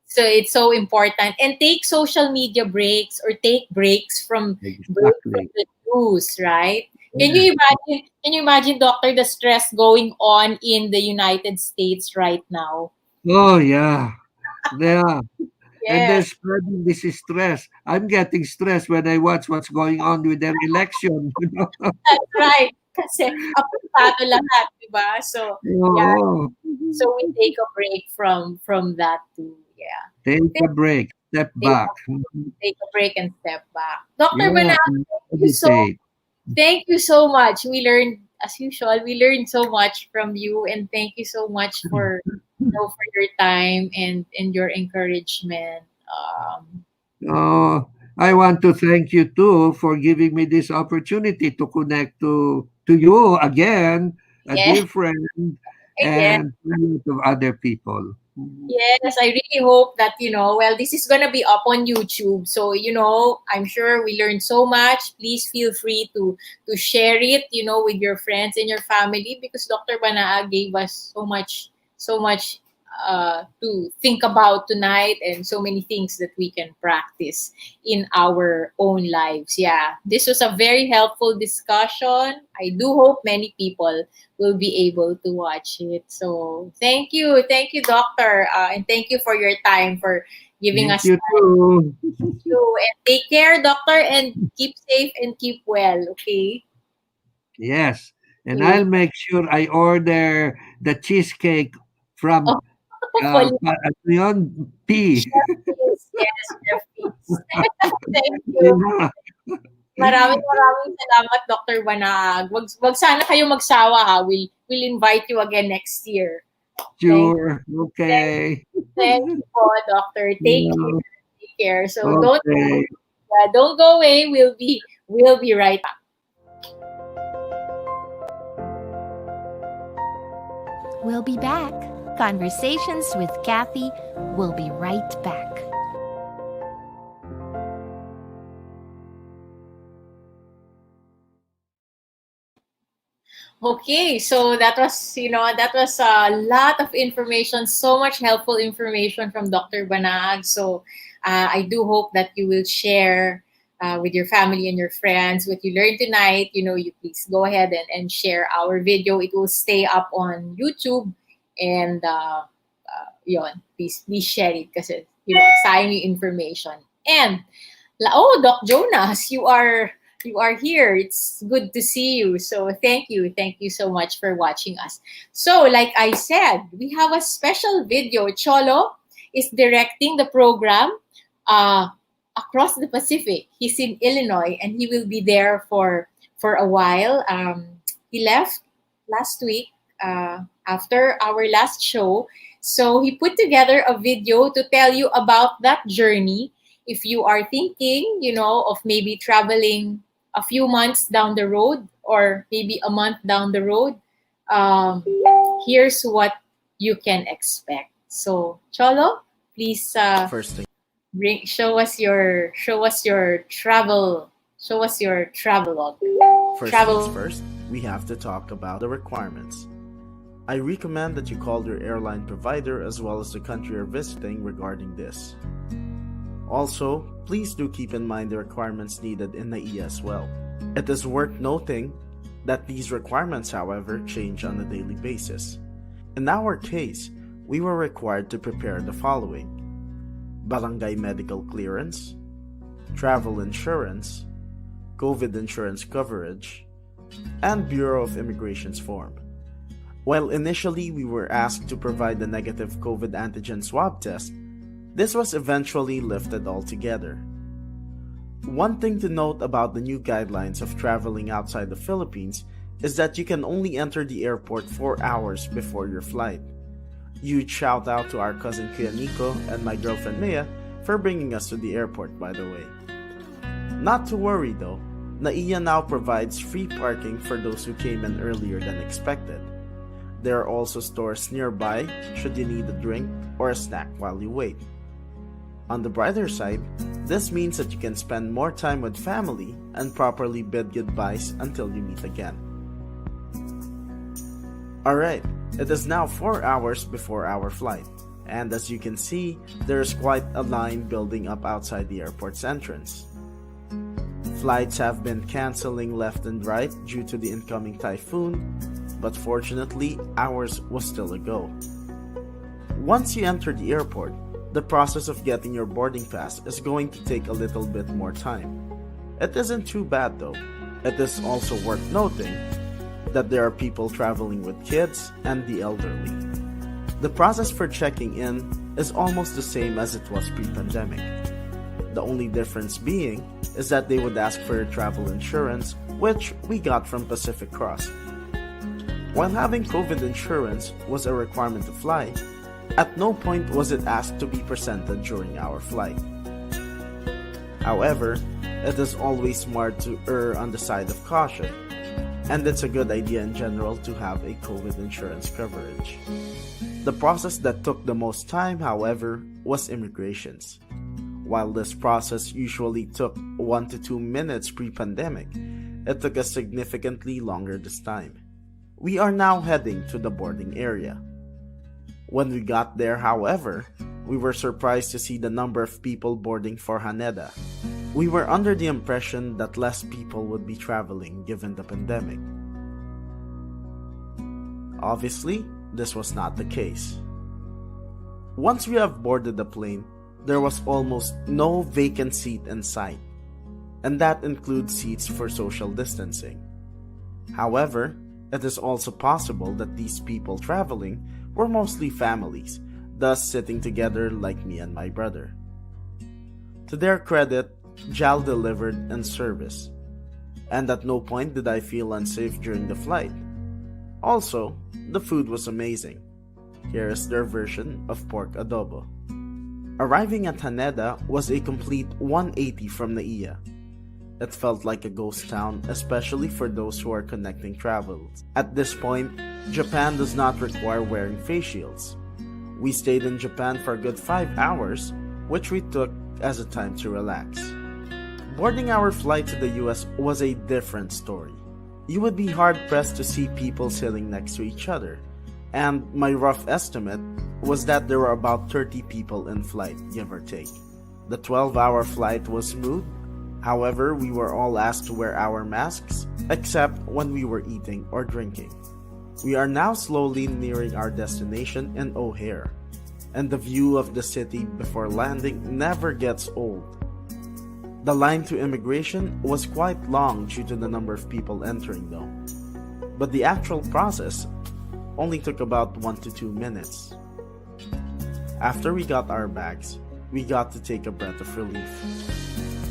Speaker 2: so it's so important. And take social media breaks or take break from
Speaker 4: Exactly.
Speaker 2: the news, right? Can
Speaker 4: Yeah.
Speaker 2: you imagine? Can you imagine, doctor, the stress going on in the United States right now?
Speaker 4: Oh, yeah. Yeah. And they're
Speaker 2: Yes,
Speaker 4: spreading this stress. I'm getting stressed when I watch what's going on with their election. You know?
Speaker 2: that's right. Kasi apuntado lahat, di ba? So yeah,
Speaker 4: Oo.
Speaker 2: so we take a break from that too. Yeah.
Speaker 4: Take a break. Step
Speaker 2: Take
Speaker 4: back. Mhm.
Speaker 2: take a break and step back. Dr.
Speaker 4: Yeah.
Speaker 2: Banaag,
Speaker 4: And
Speaker 2: you so
Speaker 4: meditate.
Speaker 2: thank you so much. We learned, as usual, we learned so much from you, and thank you so much for for your time and your encouragement.
Speaker 4: Oh, I
Speaker 2: Yes,
Speaker 4: want to thank you too for giving me this opportunity to connect to you again, a
Speaker 2: yes,
Speaker 4: dear friend,
Speaker 2: yes,
Speaker 4: and a lot of other people.
Speaker 2: yes. I really hope that well, this is gonna be up on YouTube, so I'm sure we learned so much. Please feel free to share it, with your friends and your family because Dr. Banaa gave us so much to think about tonight, and so many things that we can practice in our own lives. Yeah, this was a very helpful discussion. I do hope many people will be able to watch it. So thank you, doctor, and thank you for your time, for giving
Speaker 4: Thank
Speaker 2: us
Speaker 4: you
Speaker 2: time
Speaker 4: too.
Speaker 2: to. And take care, doctor, and keep safe and keep well. Okay.
Speaker 4: Yes. And
Speaker 2: Okay.
Speaker 4: I'll make sure I order the cheesecake
Speaker 2: Oh,
Speaker 4: from
Speaker 2: hopefully.
Speaker 4: ano yun? P.
Speaker 2: Chef Peace. Yes, Chef Peace. Thank you.
Speaker 4: Yeah.
Speaker 2: Maraming salamat, Dr. Banaag. Wag sana kayo magsawa, ha. We'll invite you again next year. Thank,
Speaker 4: Sure.
Speaker 2: thank,
Speaker 4: Okay.
Speaker 2: thank you po, Doctor. Take
Speaker 4: Yeah.
Speaker 2: care. Take care. So
Speaker 4: Okay.
Speaker 2: don't go away. We'll be right back.
Speaker 1: We'll be back. Conversations with Cathy will be right back.
Speaker 2: Okay, so that was a lot of information, so much helpful information from Dr. Banaag. So I do hope that you will share with your family and your friends what you learned tonight. You please go ahead and share our video. It will stay up on YouTube, and yon, please share it kasi sayang yung information. And Doc Jonas, you are here. It's good to see you. So thank you so much for watching us. So like I said, we have a special video. Cholo is directing the program across the Pacific. He's in Illinois, and he will be there for a while. He left last week after our last show. So he put together a video to tell you about that journey. If you are thinking, of maybe traveling a few months down the road, or maybe a month down the road, here's what you can expect. So, Cholo, please
Speaker 5: First thing,
Speaker 2: show us your travel travelogue.
Speaker 5: first
Speaker 2: Travel.
Speaker 5: things first, we have to talk about the requirements. I recommend that you call your airline provider as well as the country you're visiting regarding this. Also, please do keep in mind the requirements needed in NAIA as well. It is worth noting that these requirements, however, change on a daily basis. In our case, we were required to prepare the following: barangay medical clearance, travel insurance, COVID insurance coverage, and Bureau of Immigration's form. While initially we were asked to provide a negative COVID antigen swab test, this was eventually lifted altogether. One thing to note about the new guidelines of traveling outside the Philippines is that you can only enter the airport 4 hours before your flight. Huge shout out to our cousin Kuya Nico and my girlfriend Mia for bringing us to the airport, by the way. Not to worry though, NAIA now provides free parking for those who came in earlier than expected. There are also stores nearby should you need a drink or a snack while you wait. On the brighter side, this means that you can spend more time with family and properly bid goodbyes until you meet again. Alright, it is now 4 hours before our flight, and as you can see, there is quite a line building up outside the airport's entrance. Flights have been cancelling left and right due to the incoming typhoon, but fortunately, ours was still a go. Once you enter the airport, the process of getting your boarding pass is going to take a little bit more time. It isn't too bad though. It is also worth noting that there are people traveling with kids and the elderly. The process for checking in is almost the same as it was pre-pandemic. The only difference being is that they would ask for your travel insurance, which we got from Pacific Cross. While having COVID insurance was a requirement to fly, at no point was it asked to be presented during our flight. However, it is always smart to err on the side of caution, and it's a good idea in general to have a COVID insurance coverage. The process that took the most time, however, was immigrations. While this process usually took 1 to 2 minutes pre-pandemic, it took us significantly longer this time. We are now heading to the boarding area. When we got there, however, we were surprised to see the number of people boarding for Haneda. We were under the impression that less people would be traveling given the pandemic. Obviously, this was not the case. Once we have boarded the plane, there was almost no vacant seat in sight, and that includes seats for social distancing. However, it is also possible that these people traveling were mostly families, thus sitting together like me and my brother. To their credit, JAL delivered in service, and at no point did I feel unsafe during the flight. Also, the food was amazing. Here is their version of pork adobo. Arriving at Haneda was a complete 180 from Naiya. It felt like a ghost town, especially for those who are connecting travels. At this point, Japan does not require wearing face shields. We stayed in Japan for a good 5 hours, which we took as a time to relax. Boarding our flight to the US was a different story. You would be hard-pressed to see people sitting next to each other, and my rough estimate was that there were about 30 people in flight, give or take. The 12-hour flight was smooth. However, we were all asked to wear our masks, except when we were eating or drinking. We are now slowly nearing our destination in O'Hare, and the view of the city before landing never gets old. The line to immigration was quite long due to the number of people entering though, but the actual process only took about 1 to 2 minutes. After we got our bags, we got to take a breath of relief.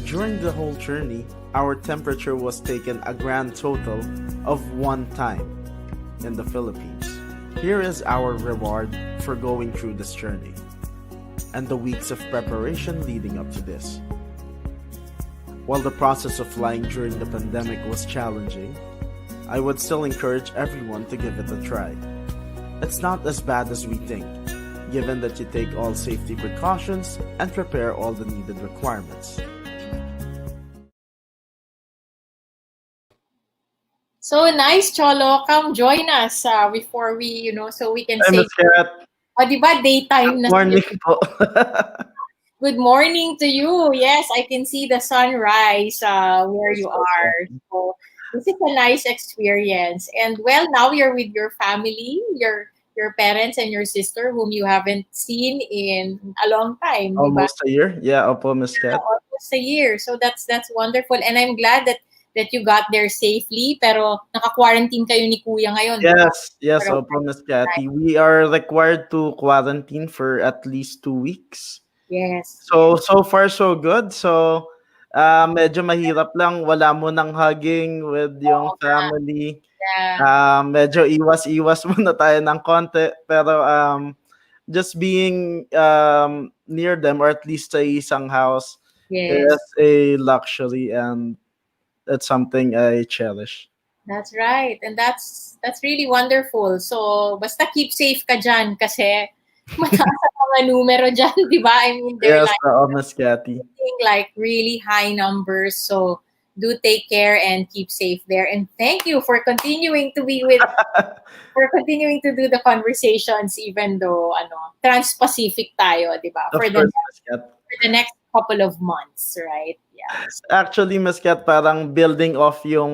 Speaker 5: During the whole journey, our temperature was taken a grand total of 1 time in the Philippines. Here is our reward for going through this journey and the weeks of preparation leading up to this. While the process of flying during the pandemic was challenging, I would still encourage everyone to give it a try. It's not as bad as we think, given that you take all safety precautions and prepare all the needed requirements.
Speaker 2: So nice, Cholo. Come join us before we, so we can
Speaker 5: Hi,
Speaker 2: say,
Speaker 5: Miss Kat.
Speaker 2: di ba, daytime na.
Speaker 5: Morning po.
Speaker 2: Good morning to you. Yes, I can see the sunrise where you are. So this is a nice experience. And well, now you're with your family, your parents and your sister whom you haven't seen in a long time, di ba?
Speaker 5: Almost a year? Yeah, opo, Miss Kat.
Speaker 2: Almost a year. So that's wonderful. And I'm glad that you got there safely. Pero naka-quarantine kayo ni Kuya ngayon. di ba?
Speaker 5: Yes,
Speaker 2: Pero-
Speaker 5: opo, Miss Cathy. We are required to quarantine for at least 2 weeks.
Speaker 2: Yes.
Speaker 5: So far so good. So medyo mahirap lang, wala mo nang hugging with yung
Speaker 2: Oo nga.
Speaker 5: family.
Speaker 2: Yeah.
Speaker 5: Medyo iwas-iwas muna tayo ng konti, pero just being near them or at least sa isang house
Speaker 2: Yes.
Speaker 5: is a luxury, and it's something I cherish.
Speaker 2: That's right. And that's really wonderful. So, basta keep safe ka dyan kasi mataas ang mga numero dyan, di ba? I mean, they're
Speaker 5: Yes, Miss Cathy.
Speaker 2: like really high numbers. So, do take care and keep safe there. And thank you for continuing to be for continuing to do the conversations even though, trans-Pacific tayo, di ba?
Speaker 5: Of
Speaker 2: For
Speaker 5: course, Miss Cat.
Speaker 2: the next couple of months, right? Yeah.
Speaker 5: Actually, Miss Cat, parang building off yung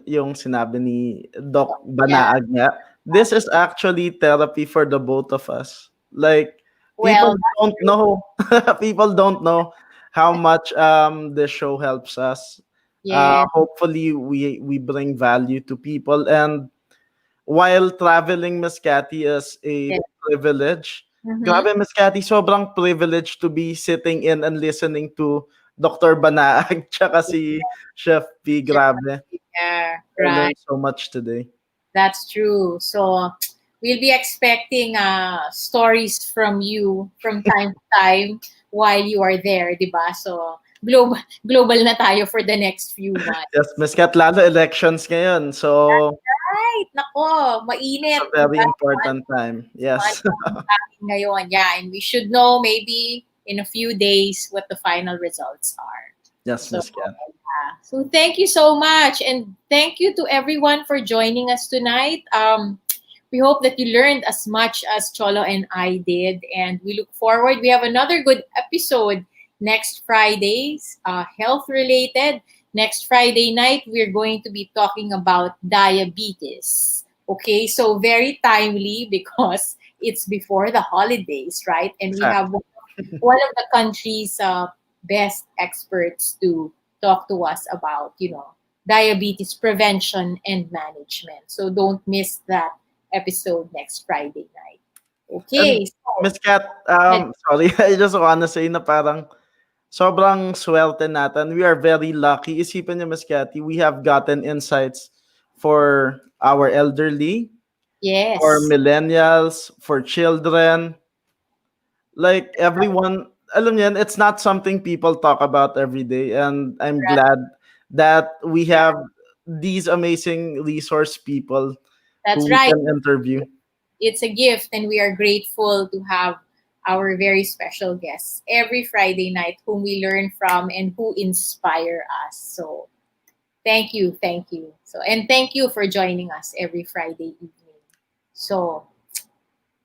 Speaker 5: yung sinabi ni Doc Banaag nga. This is actually therapy for the both of us. Like, people
Speaker 2: Well,
Speaker 5: don't know. People don't know how much this show helps us.
Speaker 2: yeah.
Speaker 5: Hopefully, we bring value to people. And while traveling, Miss Cathy, is a
Speaker 2: Yeah.
Speaker 5: privilege.
Speaker 2: Mhm.
Speaker 5: Grabe, Miss Cathy, sobrang privilege to be sitting in and listening to Dr. Banaag tsaka si Chef P. Grabe.
Speaker 2: Yeah,
Speaker 5: I
Speaker 2: right.
Speaker 5: learned so much today.
Speaker 2: That's true. So we'll be expecting stories from you from time to time while you are there, di ba? So global na tayo for the next few months.
Speaker 5: Yes, Miss Kat, lalo elections ngayon. So,
Speaker 2: Right. Nako, mainit.
Speaker 5: it's a very
Speaker 2: diba?
Speaker 5: important time. Yes.
Speaker 2: Ngayon. Yeah, and we should know maybe in a few days what the final results are.
Speaker 5: Yes, Miss Kat.
Speaker 2: So thank you so much, and thank you to everyone for joining us tonight. We hope that you learned as much as Cholo and I did, and we look forward. We have another good episode next Friday, health related. Next Friday night, we're going to be talking about diabetes. Okay, so very timely because it's before the holidays, right? And we have one of the country's best experts to talk to us about, diabetes prevention and management. So don't miss that episode next Friday night. Okay,
Speaker 5: And
Speaker 2: so
Speaker 5: Miss Kat, sorry, I just wanna say na parang sobrang swerte natin. We are very lucky. Isipin niyo, Miss Cathy, we have gotten insights for our elderly, for
Speaker 2: yes,
Speaker 5: millennials, for children, like everyone. Alam niyo, it's not something people talk about every day, and I'm
Speaker 2: right,
Speaker 5: glad that we have these amazing resource people who
Speaker 2: that's
Speaker 5: we
Speaker 2: right.
Speaker 5: can interview.
Speaker 2: It's a gift, and we are grateful to have our very special guests every Friday night whom we learn from and who inspire us. So thank you, thank you. So and thank you for joining us every Friday evening. So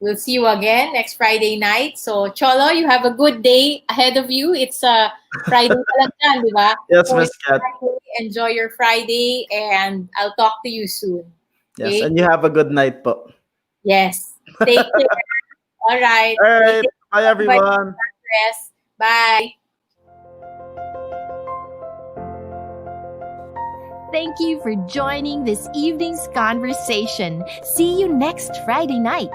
Speaker 2: we'll see you again next Friday night. So Cholo, you have a good day ahead of you. It's Friday pa lang yan, di ba?
Speaker 5: Yes,
Speaker 2: So
Speaker 5: Miss
Speaker 2: it's
Speaker 5: Cat.
Speaker 2: Friday. Enjoy your Friday, and I'll talk to you soon.
Speaker 5: Yes,
Speaker 2: Okay?
Speaker 5: and you have a good night po.
Speaker 2: Yes. Take care. All right.
Speaker 5: All
Speaker 2: Take
Speaker 5: right.
Speaker 2: care,
Speaker 5: Bye,
Speaker 2: everybody.
Speaker 5: everyone.
Speaker 2: Rest. Bye.
Speaker 1: Thank you for joining this evening's conversation. See you next Friday night.